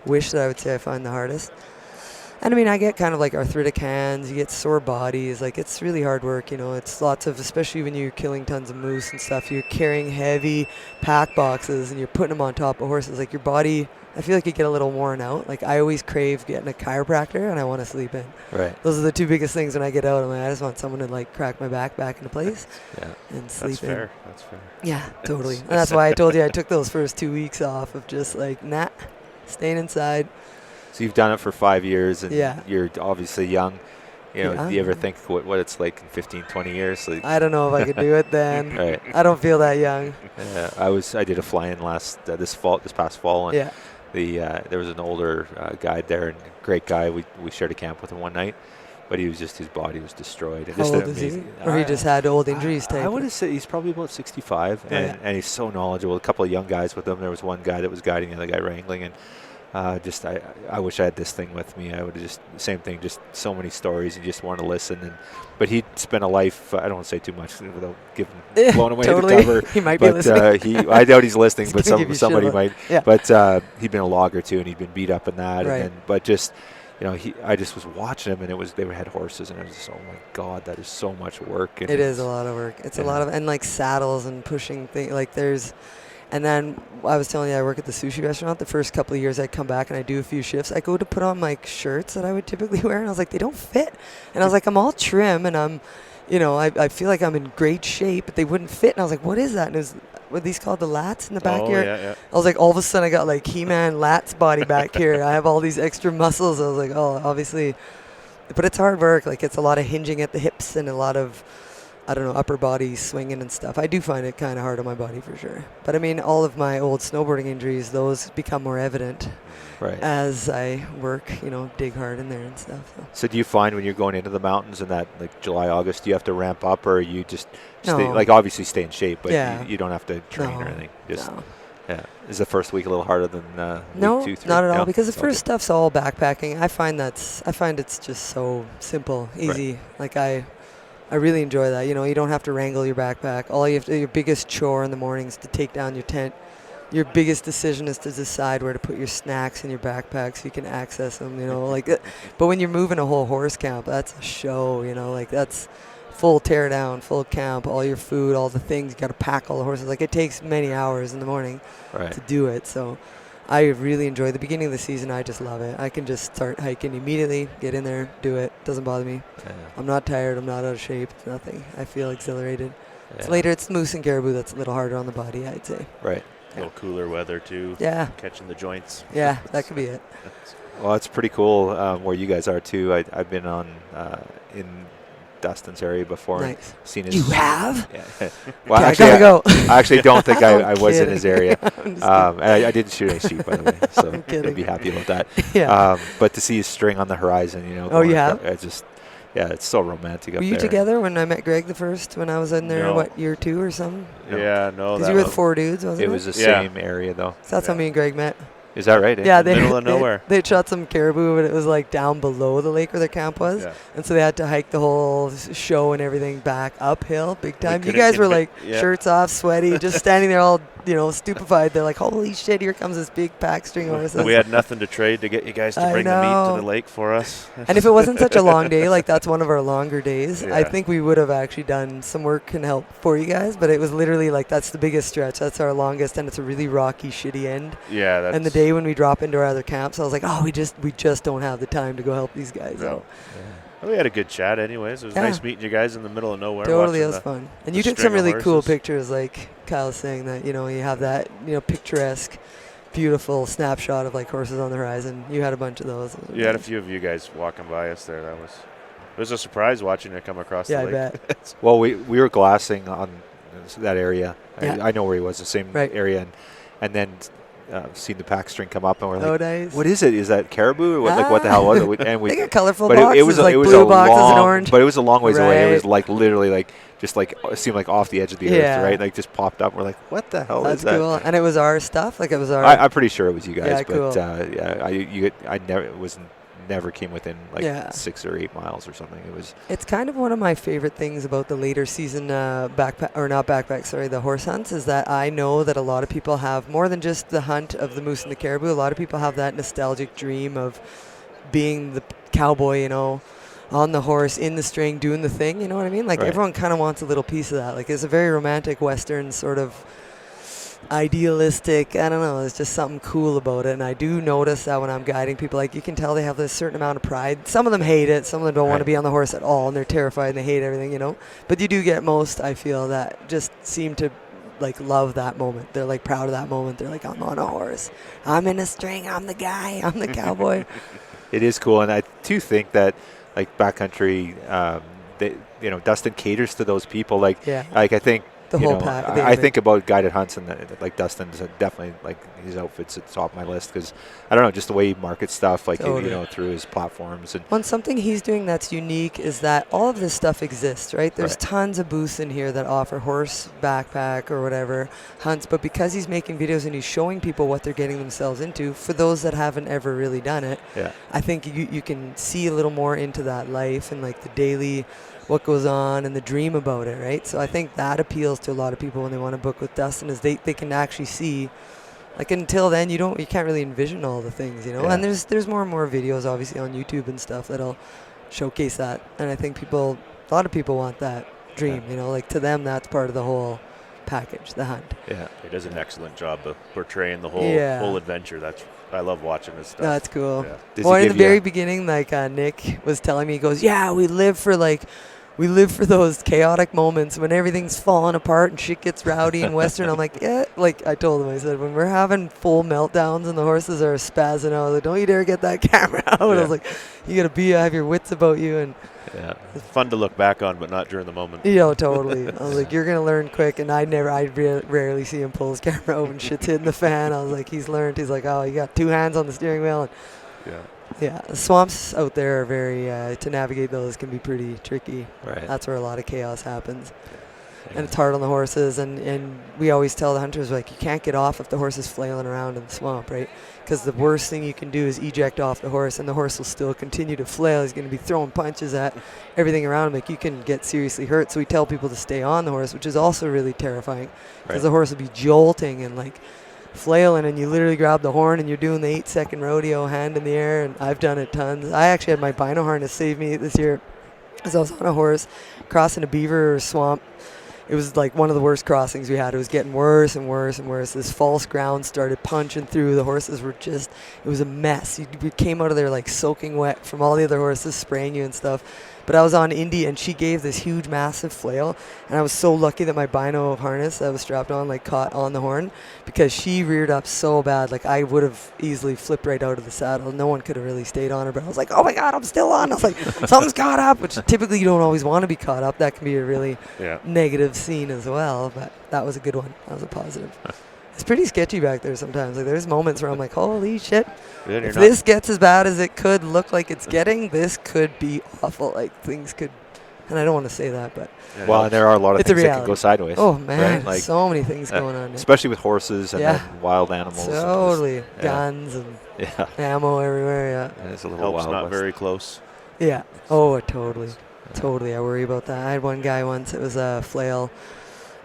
wish that I would say I find the hardest. And I get kind of like arthritic hands, you get sore bodies, like it's really hard work, it's lots of, especially when you're killing tons of moose and stuff, you're carrying heavy pack boxes and you're putting them on top of horses, like your body, I feel like you get a little worn out. Like I always crave getting a chiropractor and I want to sleep in. Right. Those are the two biggest things when I get out. I just want someone to like crack my back into place Yeah. and sleep That's in. fair. That's fair. Yeah, totally. And that's why I told you I took those first 2 weeks off of just like, staying inside. So you've done it for 5 years, and Yeah. you're obviously young. Yeah. Do you ever think what it's like in 15, 20 years? Like, I don't know if I could do it then. right. I don't feel that young. I did a fly-in this past fall, and Yeah. there was an older guide there, and great guy. We shared a camp with him one night, but his body was destroyed. And How just old an is he? amazing- Or he just had old injuries I type? would have said he's probably about 65, Oh, and he's so knowledgeable. A couple of young guys with him. There was one guy that was guiding, the other guy wrangling, and Just I wish I had this thing with me. I would have just same thing. Just so many stories. You just want to listen. But he'd spent a life. I don't want to say too much without giving blown away Totally. the cover. He might be listening. I doubt he's listening, He's but gonna give you somebody shit might. Yeah. But he'd been a logger too, and he'd been beat up in that. Right. And then, but just I just was watching him, and they had horses, and I was just, oh my god, that is so much work. And It is a lot of work. It's a lot of, and like saddles and pushing things. Like there's, and then I was telling you, I work at the sushi restaurant. The first couple of years I come back and I do a few shifts. I go to put on like shirts that I would typically wear, and I was like, they don't fit. And I was like, I'm all trim, and I'm, I feel like I'm in great shape, but they wouldn't fit. And I was like, what is that? And it was, what are these called, the lats in the back here? Yeah. I was like, all of a sudden I got like He-Man lats body back here. I have all these extra muscles. I was like, oh, obviously. But it's hard work. Like it's a lot of hinging at the hips and a lot of, I don't know, upper body swinging and stuff. I do find it kind of hard on my body for sure. But I mean, all of my old snowboarding injuries, those become more evident right. as I work, dig hard in there and stuff. So do you find when you're going into the mountains in that like July, August, do you have to ramp up, or you just stay, No. like obviously stay in shape, but Yeah. you don't have to train or No. anything? Just No. yeah. Is the first week a little harder than No, week 2, 3? not at all. No? Because the Okay. first stuff's all backpacking. I find it's just so simple, easy. Like I really enjoy that. You don't have to wrangle your backpack. All you have to, your biggest chore in the morning is to take down your tent. Your biggest decision is to decide where to put your snacks in your backpack so you can access them. But when you're moving a whole horse camp, that's a show. Like that's full tear down, full camp, all your food, all the things. You got to pack all the horses. Like it takes many hours in the morning Right. to do it. So I really enjoy the beginning of the season. I just love it. I can just start hiking immediately, get in there, do it. Doesn't bother me. Yeah. I'm not tired. I'm not out of shape. Nothing. I feel exhilarated. It's Yeah. later. It's moose and caribou that's a little harder on the body, I'd say. Right. A little cooler weather too. Yeah. Catching the joints. Yeah, that could be it. Well, it's pretty cool where you guys are too. I've been on in Dustin's area before. And Nice. seen his. You have? Yeah. Well, Okay, actually, I gotta go. I actually don't think I I'm was in kidding. his area. I'm just And I didn't shoot any sheep, by the way, so I'm kidding. I'd be happy about that. Yeah. But to see his string on the horizon, Oh, going you have? it's just, yeah, it's so romantic up Were there. you together when I met Greg the first, when I was in there, No. year 2 or something? No. Yeah, no. Because That you were the was 4 dudes, wasn't it? It was the Yeah. same area, though. So that's how me and Greg met. Is that right? Yeah, they middle of nowhere. They shot some caribou, but it was like down below the lake where their camp was, Yeah. and so they had to hike the whole show and everything back uphill, big time. You couldn't guys were convi- like yeah. shirts off, sweaty, just standing there all stupefied. They're like, "Holy shit! Here comes this big pack string horses." We had nothing to trade to get you guys to I bring the meat know. to the lake for us. And if it wasn't such a long day, like that's one of our longer days, I Yeah. think we would have actually done some work and help for you guys. But it was literally like that's the biggest stretch. That's our longest, and it's a really rocky, shitty end. Yeah, that's And the day when we drop into our other camps, I was like, oh, we just don't have the time to go help these guys No. out. Well, we had a good chat anyways. It was Yeah. nice meeting you guys in the middle of nowhere. Totally, it watching was the- fun. And the you took string some of really cool horses. pictures, like Kyle's saying that, you have that, picturesque, beautiful snapshot of like horses on the horizon. You had a bunch of those. You had a few of you guys walking by us there. It was a surprise watching you come across Yeah, the I lake. bet. Well, we were glassing on that area. Yeah. I know where he was, the same Right. area, and then seen the pack string come up, and we're Oh, like, nice. "What is it? Is that caribou? Or what? Like, what the hell was it?" And They we, got colorful but boxes, it was like it was blue a boxes long, and orange. but it was a long ways away. It was Right. like literally like just like it seemed like off the edge of the Yeah. earth, right? Like just popped up. We're like, "What the hell That's is that?" cool. And it was our stuff? Like it was our... I'm pretty sure it was you guys, Yeah, but cool. I never came within like Yeah. 6 or 8 miles or something. It was It's kind of one of my favorite things about the later season the horse hunts, is that I know that a lot of people have more than just the hunt of the moose and the caribou. A lot of people have that nostalgic dream of being the cowboy, on the horse, in the string, doing the thing. You know what I mean? Like Right. everyone kind of wants a little piece of that. Like it's a very romantic Western sort of idealistic, I don't know, there's just something cool about it. And I do notice that when I'm guiding people, like you can tell they have this certain amount of pride. Some of them hate it, some of them don't want to Right. be on the horse at all, and they're terrified and they hate everything, but you do get most, I feel, that just seem to like love that moment. They're like proud of that moment. They're like, I'm on a horse, I'm in a string, I'm the guy, I'm the cowboy. It is cool, and I do think that like backcountry, Dustin caters to those people. Like Yeah. I think The you whole know, pack. I think about guided hunts, and like Dustin's definitely, like, his outfit's at the top of my list because I don't know, just the way he markets stuff, like Totally. you know, through his platforms. And One something he's doing that's unique is that all of this stuff exists, right? There's Right. tons of booths in here that offer horse backpack or whatever hunts, but because he's making videos and he's showing people what they're getting themselves into, for those that haven't ever really done it, yeah, I think you can see a little more into that life and like the daily, what goes on and the dream about it, right? So I think that appeals to a lot of people when they want to book with Dustin, is they can actually see. Like, until then, you can't really envision all the things, you know. Yeah. And there's more and more videos, obviously, on YouTube and stuff that'll showcase that. And I think a lot of people want that dream, you know. Like, to them, that's part of the whole package, the hunt. yeah. He does an excellent job of portraying the Yeah. whole adventure. I love watching this stuff. That's cool. Yeah. Does Well, he in the give you very beginning, like Nick was telling me, he goes, "Yeah, we live for those chaotic moments when everything's falling apart and shit gets rowdy in Western." I'm like, yeah. Like I told him, I said, when we're having full meltdowns and the horses are spazzing out, I was like, don't you dare get that camera out. I was like, you gotta have your wits about you. And Yeah. It's fun to look back on, but not during the moment. totally. I was like, you're gonna learn quick. And I rarely see him pull his camera out and shit's hitting the fan. I was like, he's learned. He's like, oh, you got two hands on the steering wheel. And Yeah. yeah, the swamps out there are very, to navigate those can be pretty tricky. Right. That's where a lot of chaos happens. And it's hard on the horses. And we always tell the hunters, like, you can't get off if the horse is flailing around in the swamp, right? Because the worst thing you can do is eject off the horse, and the horse will still continue to flail. He's going to be throwing punches at everything around him. Like, you can get seriously hurt. So we tell people to stay on the horse, which is also really terrifying. Because Right. the horse will be jolting and, like, flailing, and you literally grab the horn and you're doing the 8-second rodeo, hand in the air. And I've done it tons. I actually had my bino harness save me this year as I was on a horse crossing a beaver swamp. It was like one of the worst crossings we had. It was getting worse and worse and worse. This false ground started punching through. The horses were it was a mess. We came out of there like soaking wet from all the other horses spraying you and stuff. But I was on Indy, and she gave this huge, massive flail. And I was so lucky that my bino harness that was strapped on, like, caught on the horn, because she reared up so bad. Like, I would have easily flipped right out of the saddle. No one could have really stayed on her. But I was like, oh, my God, I'm still on. I was like, something's caught up, which typically you don't always want to be caught up. That can be a really Yeah. negative scene as well. But that was a good one. That was a positive. It's pretty sketchy back there sometimes. Like, there's moments where I'm like, holy shit. Then you're If not- this gets as bad as it could look like it's getting, this could be awful. Like, things could, and I don't want to say that, but yeah, Well, and there are a lot of It's a things that can reality. go sideways. oh man, right? Like, so many things going on. especially with horses and Yeah. then wild animals. and Totally, yeah. guns and Yeah, ammo everywhere. it's a little helps wild not west. very close. Yeah. Oh, totally, totally. I worry about that. I had one guy once. It was a flail.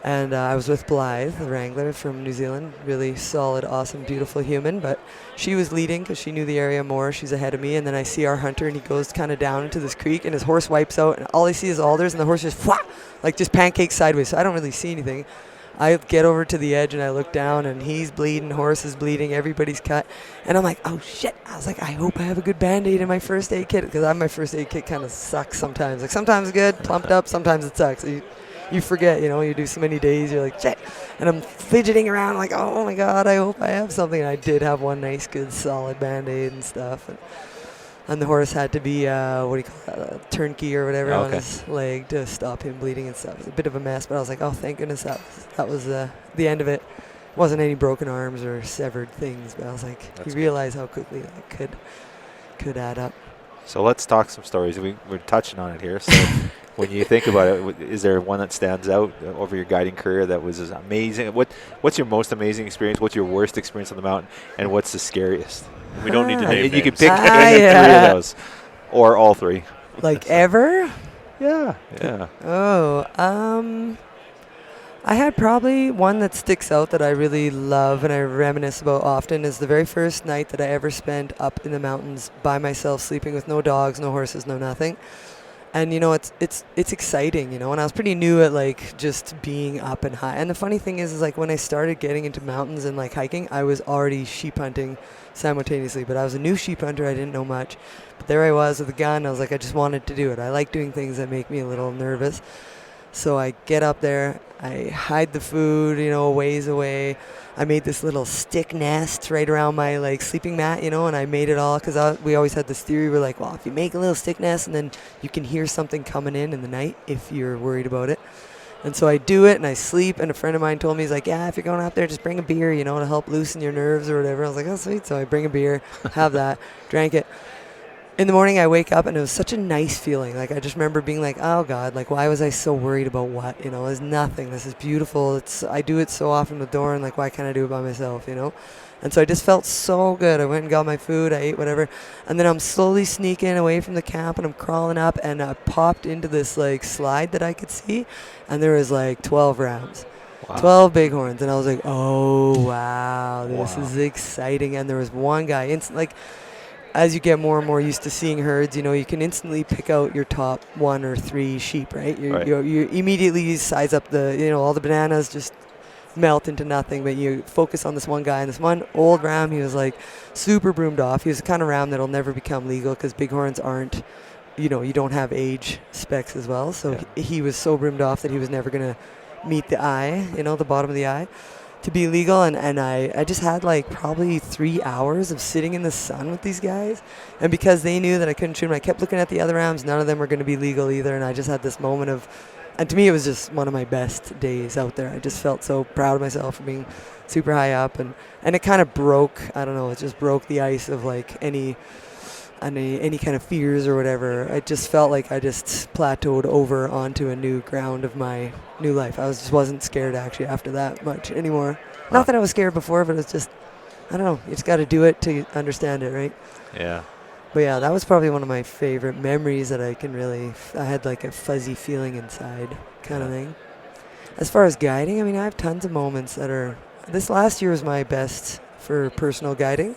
And I was with Blythe, the wrangler from New Zealand. Really solid, awesome, beautiful human. But she was leading because she knew the area more. She's ahead of me. And then I see our hunter, and he goes kind of down into this creek, and his horse wipes out. And all I see is alders, and the horse just, like, just pancakes sideways. So I don't really see anything. I get over to the edge, and I look down, and he's bleeding, horse is bleeding, everybody's cut. And I'm like, oh, shit. I was like, I hope I have a good Band-Aid in my first aid kit, because my first aid kit kind of sucks sometimes. Like, sometimes good, plumped up, sometimes it sucks. You forget, you do so many days, you're like, shit. And I'm fidgeting around like, oh my God, I hope I have something. And I did have one nice, good, solid Band-Aid and stuff. And the horse had to be, what do you call that, a turnkey or whatever on Okay. his leg to stop him bleeding and stuff. It was a bit of a mess, but I was like, oh, thank goodness that was the end of it. Wasn't any broken arms or severed things, but I was like, That's you good. realize how quickly that could add up. So let's talk some stories. We're touching on it here. So when you think about it, is there one that stands out over your guiding career that was amazing? What's your most amazing experience? What's your worst experience on the mountain? And what's the scariest? We don't need to Ah. name And you can names. pick Ah, any three yeah. of those, or all three. Like ever? Yeah. Oh, I had probably one that sticks out that I really love and I reminisce about often is the very first night that I ever spent up in the mountains by myself, sleeping with no dogs, no horses, no nothing. And it's exciting, and I was pretty new at like just being up and high. And the funny thing is like when I started getting into mountains and like hiking, I was already sheep hunting simultaneously. But I was a new sheep hunter, I didn't know much. But there I was with a gun. I was like, I just wanted to do it. I like doing things that make me a little nervous. So I get up there, I hide the food, a ways away. I made this little stick nest right around my like sleeping mat, and I made it all because we always had this theory. We're like, well, if you make a little stick nest and then you can hear something coming in the night if you're worried about it. And so I do it and I sleep, and a friend of mine told me, he's like, yeah, if you're going out there, just bring a beer, you know, to help loosen your nerves or whatever. I was like, oh, sweet. So I bring a beer, have that, drank it. In the morning, I wake up, and it was such a nice feeling. Like, I just remember being like, oh, God, like, why was I so worried about what? You know, it's nothing. This is beautiful. I do it so often with Doran. Like, why can't I do it by myself, you know? And so I just felt so good. I went and got my food. I ate whatever. And then I'm slowly sneaking away from the camp, and I'm crawling up, and I popped into this, like, slide that I could see, and there was, like, 12 rams. Wow. 12 bighorns. And I was like, oh, wow, this Wow. is exciting. And there was one guy, as you get more and more used to seeing herds, you know, you can instantly pick out your top 1 or 3 sheep, right? You immediately size up all the bananas just melt into nothing, but you focus on this one guy. And this one old ram, he was like super broomed off. He was the kind of ram that'll never become legal because bighorns aren't, you know, you don't have age specs as well. So he was so broomed off that he was never going to meet the eye, you know, the bottom of the eye, to be legal. And I just had like probably 3 hours of sitting in the sun with these guys. And because they knew that I couldn't shoot them, I kept looking at the other rams. None of them were going to be legal either. And I just had this moment of, and to me, it was just one of my best days out there. I just felt so proud of myself for being super high up. And it kind of broke, I don't know, it just broke the ice of like any kind of fears or whatever. I just felt like I just plateaued over onto a new ground of my new life. I just wasn't scared actually after that much anymore. Not that I was scared before, but it's just, I don't know, you just got to do it to understand it, right? Yeah. But yeah, that was probably one of my favorite memories that I had like a fuzzy feeling inside kind of thing. As far as guiding, I mean, I have tons of moments this last year was my best for personal guiding.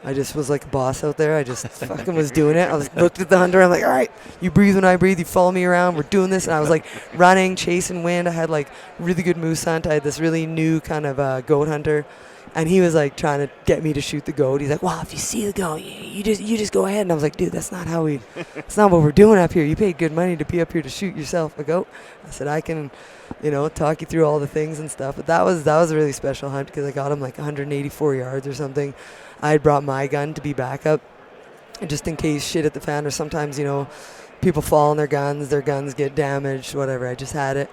I just was like a boss out there. I just fucking was doing it. Looked at the hunter. I'm like, all right, you breathe when I breathe. You follow me around. We're doing this. And I was like running, chasing wind. I had like really good moose hunt. I had this really new kind of goat hunter. And he was like trying to get me to shoot the goat. He's like, "Wow, if you see the goat, you just go ahead." And I was like, "Dude, that's not not what we're doing up here. You paid good money to be up here to shoot yourself a goat." I said, "I can, you know, talk you through all the things and stuff." But that was a really special hunt because I got him like 184 yards or something. I had brought my gun to be backup, just in case shit hit the fan, or sometimes, you know, people fall on their guns get damaged, whatever. I just had it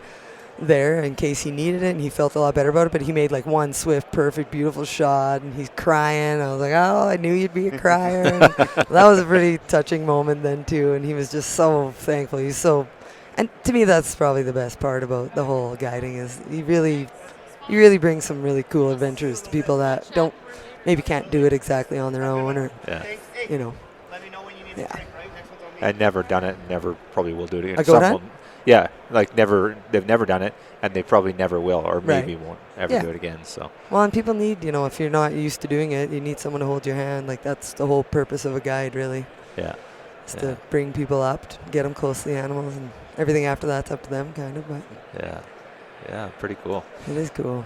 there in case he needed it, and he felt a lot better about it. But he made like one swift, perfect, beautiful shot, and he's crying. I was like, oh, I knew you'd be a crier. And that was a pretty touching moment then too, and he was just so thankful. And to me, that's probably the best part about the whole guiding is you really bring some really cool adventures to people that maybe can't do it exactly on their own, or you know. Yeah. And never done it, never probably will do it again. A goat hunt? Yeah, like they've never done it, and they probably never will, or Right. maybe won't ever do it again. So Well, and people need, you know, if you're not used to doing it, you need someone to hold your hand. Like, that's the whole purpose of a guide, really, yeah, is to bring people up, to get them close to the animals, and everything after that's up to them, kind of. But yeah, pretty cool. it is cool.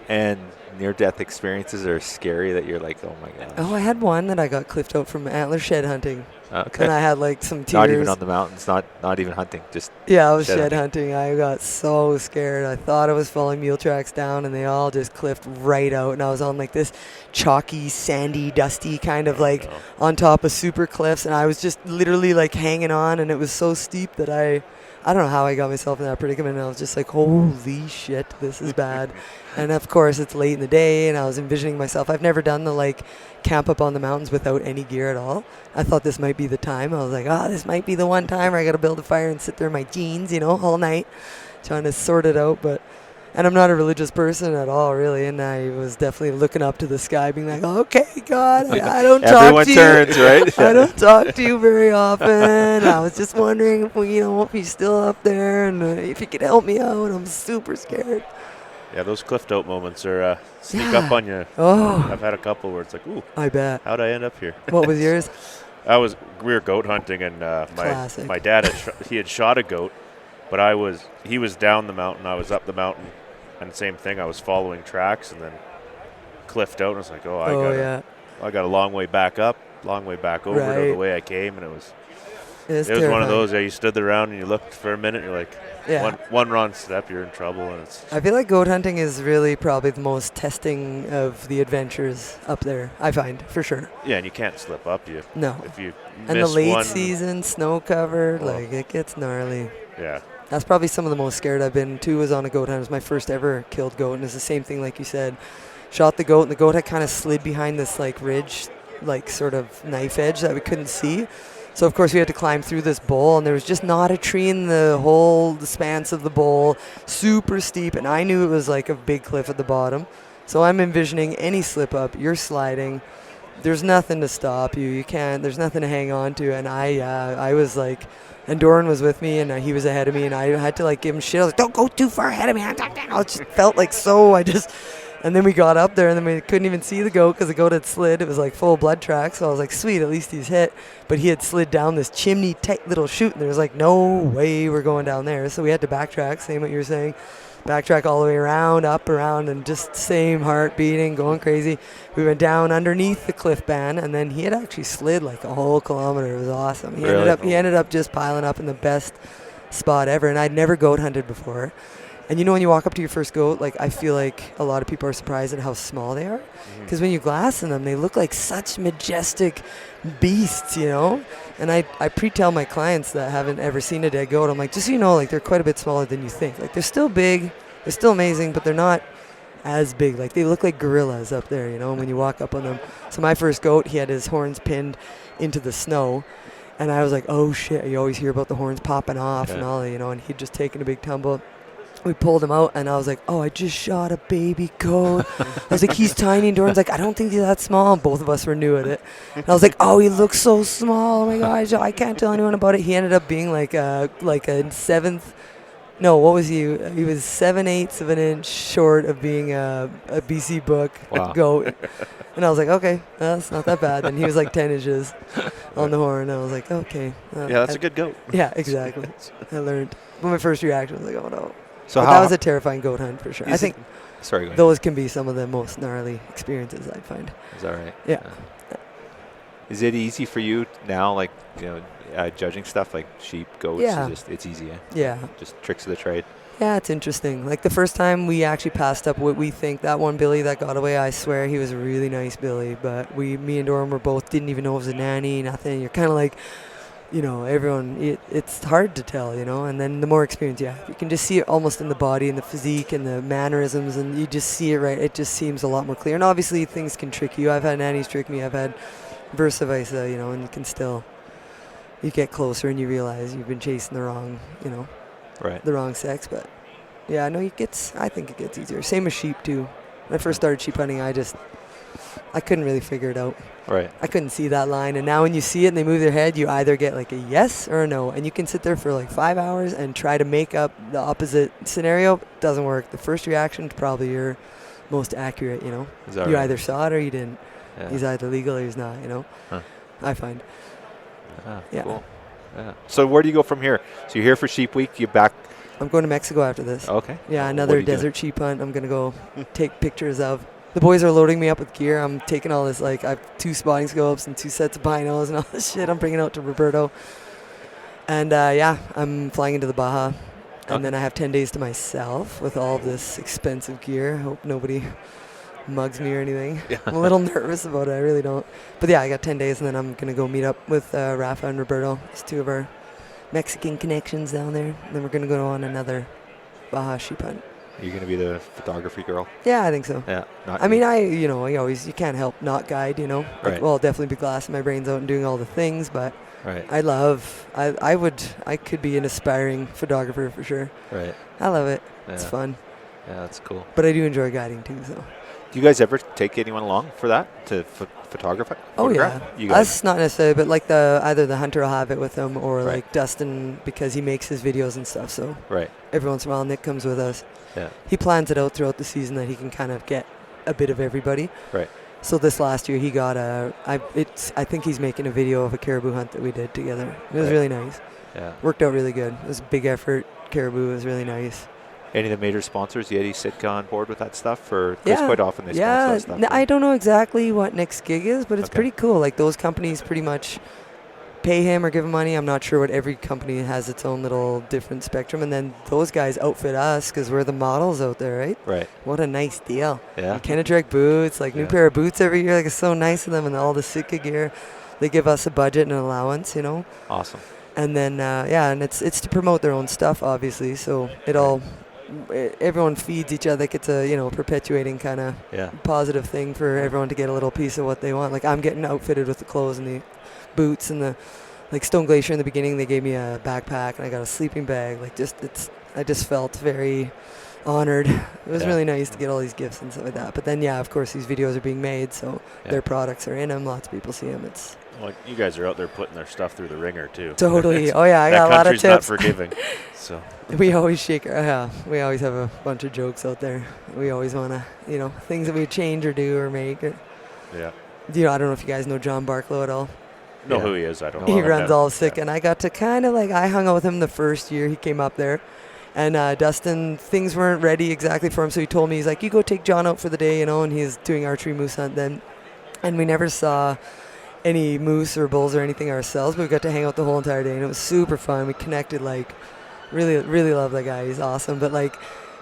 And near-death experiences are scary that you're like, oh my gosh. Oh, I had one that I got clipped out from antler shed hunting, Okay. and I had like some tears. Not even on the mountains, not even hunting, just Yeah, I was shed shed hunting. I got so scared. I thought I was following mule tracks down, and they all just cliffed right out. And I was on like this chalky, sandy, dusty kind of like on top of super cliffs, and I was just literally like hanging on, and it was so steep that I don't know how I got myself in that predicament. And I was just like, holy shit, this is bad. And of course, it's late in the day, and I was envisioning myself. I've never done the like camp up on the mountains without any gear at all. I thought this might be the time. I was like, this might be the one time where I got to build a fire and sit there in my jeans, you know, all night, trying to sort it out. And I'm not a religious person at all, really. And I was definitely looking up to the sky, being like, okay, God, I don't talk everyone to you. turns, right? I don't talk to you very often. I was just wondering if you're still up there, and if you could help me out. I'm super scared. Yeah, those cliff out moments are sneak up on you. Oh, I've had a couple where it's like, ooh, I bet. how'd I end up here? What was yours? We were goat hunting, and Classic. my dad had shot a goat, but he was down the mountain, I was up the mountain, and same thing. I was following tracks, and then cliffed out, and I was like, I got a long way back up, long way back over to the way I came, and it was one of those. You stood around and you looked for a minute, and you're like, one wrong step, you're in trouble, and it's. I feel like goat hunting is really probably the most testing of the adventures up there. I find, for sure. Yeah, and you can't slip up. No. If you And miss the late one, season, snow covered, like it gets gnarly. Yeah. That's probably some of the most scared I've been too. Was on a goat hunt. It was my first ever killed goat, and it's the same thing like you said. Shot the goat, and the goat had kind of slid behind this like ridge, like sort of knife edge that we couldn't see. So of course we had to climb through this bowl, and there was just not a tree in the whole expanse of the bowl, super steep, and I knew it was like a big cliff at the bottom. So I'm envisioning any slip up, you're sliding. There's nothing to stop you. You can't. There's nothing to hang on to. And I was like, and Doran was with me, and he was ahead of me, and I had to like give him shit. I was like, don't go too far ahead of me. I just felt like so. And then we got up there, and then we couldn't even see the goat because the goat had slid. It was like full blood track. So I was like, sweet, at least he's hit. But he had slid down this chimney tight little chute, and there was like no way we're going down there. So we had to backtrack, same what you were saying. Backtrack all the way around, up, around, and just same heart beating, going crazy. We went down underneath the cliff band, and then he had actually slid like a whole kilometer. It was awesome. He ended up just piling up in the best spot ever, and I'd never goat hunted before. And you know when you walk up to your first goat, like I feel like a lot of people are surprised at how small they are. Because when you glass in them, they look like such majestic beasts, you know? And I pre-tell my clients that haven't ever seen a dead goat, I'm like, just so you know, like they're quite a bit smaller than you think. Like they're still big, they're still amazing, but they're not as big. Like they look like gorillas up there, you know, when you walk up on them. So my first goat, he had his horns pinned into the snow. And I was like, oh shit, you always hear about the horns popping off and all that, you know, and he'd just taken a big tumble. We pulled him out, and I was like, oh, I just shot a baby goat. I was like, he's tiny. And Doran's like, I don't think he's that small. And both of us were new at it. And I was like, oh, he looks so small. Oh, my gosh, I can't tell anyone about it. He ended up being like a seventh. No, what was he? He was 7/8 of an inch short of being a BC book goat. And I was like, okay, that's not that bad. And he was like 10 inches on the horn. And I was like, okay. That's a good goat. Yeah, exactly. I learned. But my first reaction was like, oh, no. So that was a terrifying goat hunt for sure. I think those can be some of the most gnarly experiences I find. Is that right? Yeah. Is it easy for you now, like, you know, judging stuff like sheep, goats? Yeah. It's easy, eh? Yeah. Just tricks of the trade. Yeah, it's interesting. Like the first time we actually passed up what we think that one Billy that got away, I swear he was a really nice Billy, but me and Doran were both didn't even know it was a nanny, nothing. You're kind of like, you know, everyone, it's hard to tell, you know, and then the more experience you have, you can just see it almost in the body and the physique and the mannerisms, and you just see it right. It just seems a lot more clear. And obviously things can trick you. I've had nannies trick me. I've had versa versa, you know, and you get closer and you realize you've been chasing the wrong, you know, the wrong sex. But yeah, no, I think it gets easier. Same with sheep too. When I first started sheep hunting, I couldn't really figure it out. Right. I couldn't see that line. And now when you see it and they move their head, you either get like a yes or a no. And you can sit there for like 5 hours and try to make up the opposite scenario. It doesn't work. The first reaction is probably your most accurate, you know. You either saw it or you didn't. Yeah. He's either legal or he's not, you know. Huh. I find. Yeah. Cool. Yeah. So where do you go from here? So you're here for Sheep Week. You back? I'm going to Mexico after this. Okay. Yeah, another desert sheep hunt. I'm going to go take pictures of. The boys are loading me up with gear. I'm taking all this, like, I have 2 spotting scopes and 2 sets of binos and all this shit I'm bringing out to Roberto. And, I'm flying into the Baja. And then I have 10 days to myself with all this expensive gear. I hope nobody mugs me or anything. Yeah. I'm a little nervous about it. I really don't. But, yeah, I got 10 days, and then I'm going to go meet up with Rafa and Roberto. It's 2 of our Mexican connections down there. And then we're going to go on another Baja sheep hunt. You're going to be the photography girl? Yeah, I think so. Yeah. You can't help not guide, you know. Like, right. Well, I'll definitely be glassing my brains out and doing all the things, but right. I could be an aspiring photographer for sure. Right. I love it. Yeah. It's fun. Yeah, that's cool. But I do enjoy guiding too, so. Do you guys ever take anyone along for that, to photograph? Oh, yeah. Us, not necessarily, but like either the hunter will have it with him or like Dustin, because he makes his videos and stuff, so. Right. Every once in a while, Nick comes with us. Yeah. He plans it out throughout the season that he can kind of get a bit of everybody. Right. So this last year he got I think he's making a video of a caribou hunt that we did together. It was really nice. Yeah. Worked out really good. It was a big effort. Caribou was really nice. Any of the major sponsors, Yeti, Sitka on board with that stuff? Or quite often they sponsor that stuff. I don't know exactly what Nick's gig is, but it's pretty cool. Like those companies pretty much pay him or give him money. I'm not sure what every company has its own little different spectrum. And then those guys outfit us because we're the models out there, right? Right. What a nice deal. Yeah. Kennetrek boots, like new pair of boots every year. Like it's so nice of them, and all the Sitka gear. They give us a budget and an allowance, you know. Awesome. And then and it's to promote their own stuff, obviously. So everyone feeds each other. It's a perpetuating kind of positive thing for everyone to get a little piece of what they want. Like I'm getting outfitted with the clothes and the boots and the Stone Glacier in the beginning. They gave me a backpack and I got a sleeping bag. I just felt very honored. It was really nice to get all these gifts and stuff like that. But then of course these videos are being made, so their products are in them. Lots of people see them. It's you guys are out there putting their stuff through the ringer too. Totally. I got a lot of tips. That country's not forgiving. So we always we always have a bunch of jokes out there. We always want to, things that we change or do or make. I don't know if you guys know John Barklow at all. Know who he is. I don't know. He runs all sick, and I got to kind of I hung out with him the first year he came up there. And Dustin, things weren't ready exactly for him, so he told me, he's like, you go take John out for the day, and he's doing archery moose hunt then. And we never saw any moose or bulls or anything ourselves, but we got to hang out the whole entire day, and it was super fun. We connected, really, really love that guy. He's awesome. But,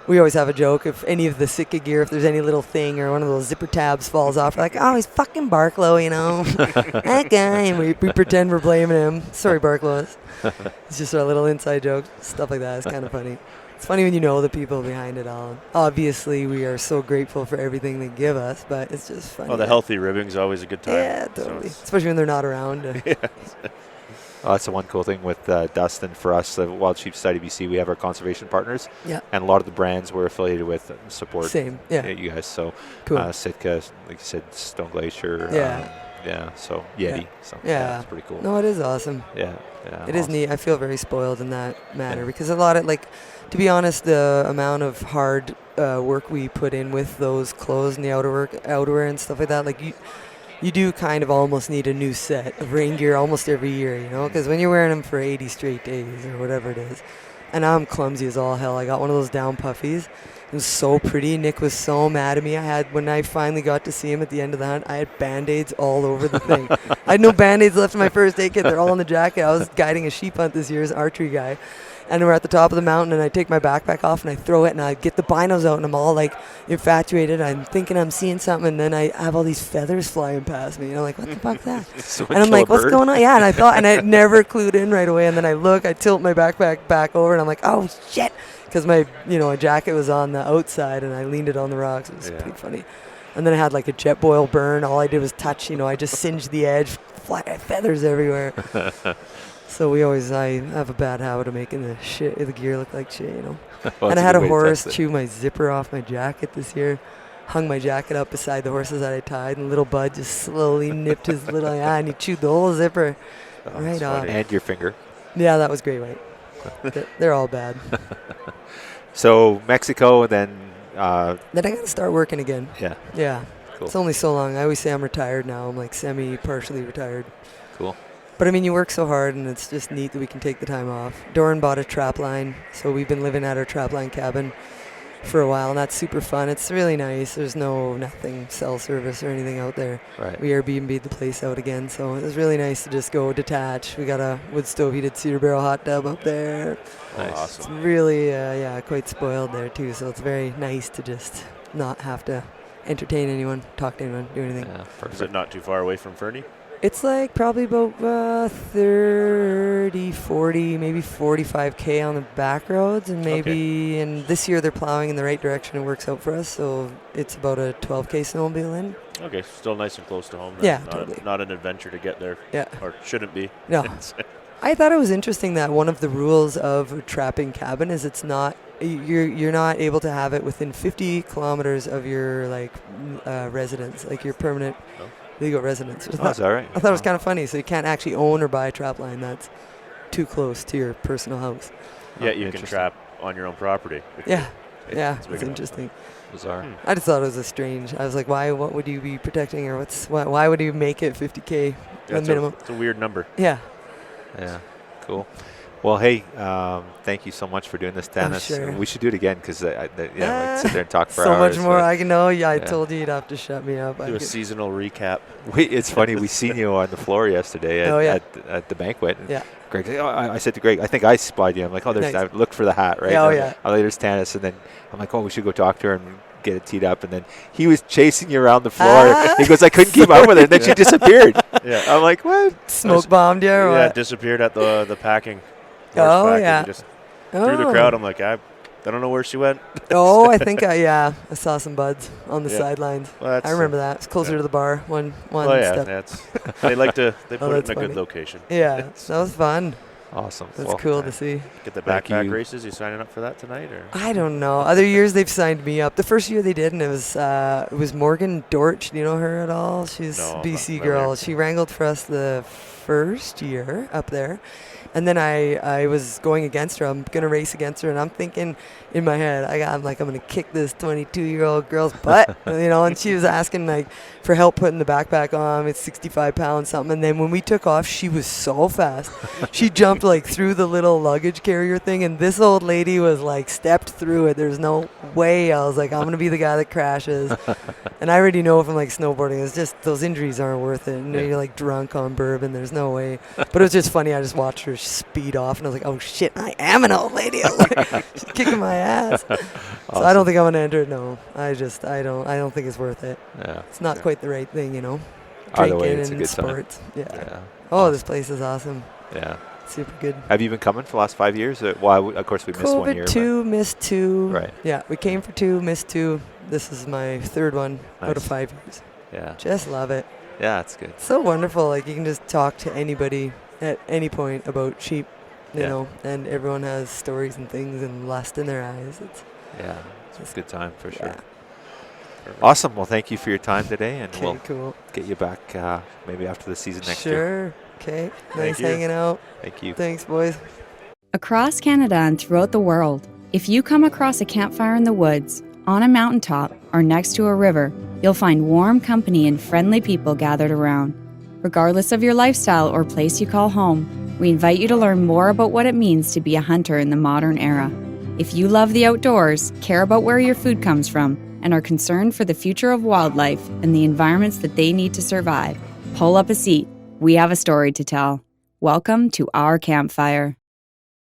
we always have a joke. If any of the Sitka gear, if there's any little thing or one of those zipper tabs falls off, we're like, oh, he's fucking Barklow, that guy. And we pretend we're blaming him. Sorry, Barklow. It's just our little inside joke. Stuff like that. It's kind of funny. It's funny when you know the people behind it all. Obviously, we are so grateful for everything they give us, but it's just funny. Oh, the healthy ribbing's always a good time. Yeah, totally. Especially when they're not around. That's the one cool thing with Dustin for us, the Wild Sheep Society BC. We have our conservation partners, and a lot of the brands we're affiliated with support. Same, you guys. So cool. Sitka, like you said, Stone Glacier. So Yeti. So it's pretty cool. No, it is awesome. It is neat. I feel very spoiled in that matter because a lot of to be honest, the amount of hard work we put in with those clothes and the outerwear and stuff like that, you do kind of almost need a new set of rain gear almost every year, because when you're wearing them for 80 straight days or whatever it is. And I'm clumsy as all hell. I got one of those down puffies. It was so pretty. Nick was so mad at me. When I finally got to see him at the end of the hunt, I had Band-Aids all over the thing. I had no Band-Aids left in my first aid kit. They're all in the jacket. I was guiding a sheep hunt this year as an archery guy. And we're at the top of the mountain, and I take my backpack off, and I throw it, and I get the binos out, and I'm all, infatuated. I'm thinking I'm seeing something, and then I have all these feathers flying past me. What the fuck's that? And I'm like, what's going on? Yeah, and I never clued in right away. And then I tilt my backpack back over, and I'm like, oh, shit. Because my jacket was on the outside, and I leaned it on the rocks. It was pretty funny. And then I had, a jet boil burn. All I did was touch, I just singed the edge, feathers everywhere. So I have a bad habit of making the gear look like shit, Well, and I had a horse chew my zipper off my jacket this year. Hung my jacket up beside the horses that I tied, and little Bud just slowly nipped his little eye, and he chewed the whole zipper right off. And your finger. Yeah, that was great, right? They're all bad. So Mexico, then I got to start working again. Yeah. Cool. It's only so long. I always say I'm retired now. I'm partially retired. Cool. But you work so hard, and it's just neat that we can take the time off. Doran bought a trap line, so we've been living at our trap line cabin for a while, and that's super fun. It's really nice. There's nothing cell service or anything out there. Right. We Airbnb'd the place out again, so it was really nice to just go detach. We got a wood stove heated cedar barrel hot tub up there. Nice. Awesome. It's really, quite spoiled there too, so it's very nice to just not have to entertain anyone, talk to anyone, do anything. Yeah, Is it not too far away from Fernie? It's probably about 30, 40, maybe 45K on the back roads, and maybe, and this year they're plowing in the right direction. It works out for us, so it's about a 12K snowmobile in. Okay, still nice and close to home then. Yeah, not totally. Not an adventure to get there. Yeah. Or shouldn't be. No. I thought it was interesting that one of the rules of a trapping cabin is it's not, you're not able to have it within 50 kilometers of your residence, your permanent legal residence. Is that right? I thought it was kind of funny. So you can't actually own or buy a trap line that's too close to your personal house. Yeah, you can trap on your own property. Yeah, it's interesting. Bizarre. I just thought it was a strange. I was like, why? What would you be protecting, or why would you make it 50K minimum? It's a weird number. Yeah. Yeah, cool. Well, hey, thank you so much for doing this, Tanis. sure. We should do it again because we could sit there and talk for so hours. much more but I can know. Yeah, I Yeah. told you you'd have to shut me up. Do a seasonal recap. It's funny. We seen you on the floor yesterday at the banquet. And Yeah. Greg, I said to Greg, I think I spied you. I'm like, Nice. I looked for the hat, right? Yeah, oh, And yeah. I there's Tanis, and then I'm like, we should go talk to her and get it teed up. And then he was chasing you around the floor. He goes, I couldn't keep up with her. And then she disappeared. Yeah. I'm like, what? Smoke bombed you or Yeah, what? disappeared at the packing. Oh, horse packing, yeah. Just through the crowd. I'm like, I don't know where she went. Oh, I think I saw some buds on the Yeah. sidelines. Well, that's, I remember that. It's closer yeah. to the bar. One Well, yeah, step. they like to they put it that's in a good funny. location. Yeah, that was fun. Awesome. That's Well, cool to see. Get the Thank backpack you. races. You signing up for that tonight or? I don't know. Other years they've signed me up. The first year they did, and it was Morgan Dortch. Do you know her at all? She's No, I'm not BC familiar. girl. She wrangled for us the first year up there. And then I was going against her. I'm going to race against her. And I'm thinking in my head, I'm going to kick this 22-year-old girl's butt. And she was asking like for help putting the backpack on. It's 65 pounds something. And then when we took off, she was so fast. She jumped like through the little luggage carrier thing. And this old lady was like stepped through it. There's no way. I was like, I'm going to be the guy that crashes. And I already know from like snowboarding, it's just those injuries aren't worth it. And you're like drunk on bourbon. There's no way. But it was just funny. I just watched her speed off, and I was like, "Oh shit, I am an old lady." I was like, she's kicking my ass. So I don't think I'm gonna enter. No, I don't think it's worth it. Yeah. It's not quite the right thing, Either way, Drinking it's a and good time. sports. Yeah. Yeah. Oh, this place is awesome. Yeah. Super good. Have you been coming for the last 5 years? Well, of course, we missed 1 year. COVID 2, missed 2. Right. Yeah, we came for 2, missed 2. This is my third one out of Nice. 5 years. Yeah. Just love it. Yeah, it's good. So wonderful. Like you can just talk to anybody at any point about sheep, you Yeah. know, and everyone has stories and things and lust in their eyes. Yeah. It's a good time for sure. Yeah. Awesome. Well, thank you for your time today, and Okay, we'll cool. get you back maybe after the season next year. Sure. Okay. Nice you. hanging out. Thank you. Thanks, boys. Across Canada and throughout the world, if you come across a campfire in the woods, on a mountaintop, or next to a river, you'll find warm company and friendly people gathered around. Regardless of your lifestyle or place you call home, we invite you to learn more about what it means to be a hunter in the modern era. If you love the outdoors, care about where your food comes from, and are concerned for the future of wildlife and the environments that they need to survive, pull up a seat. We have a story to tell. Welcome to our campfire.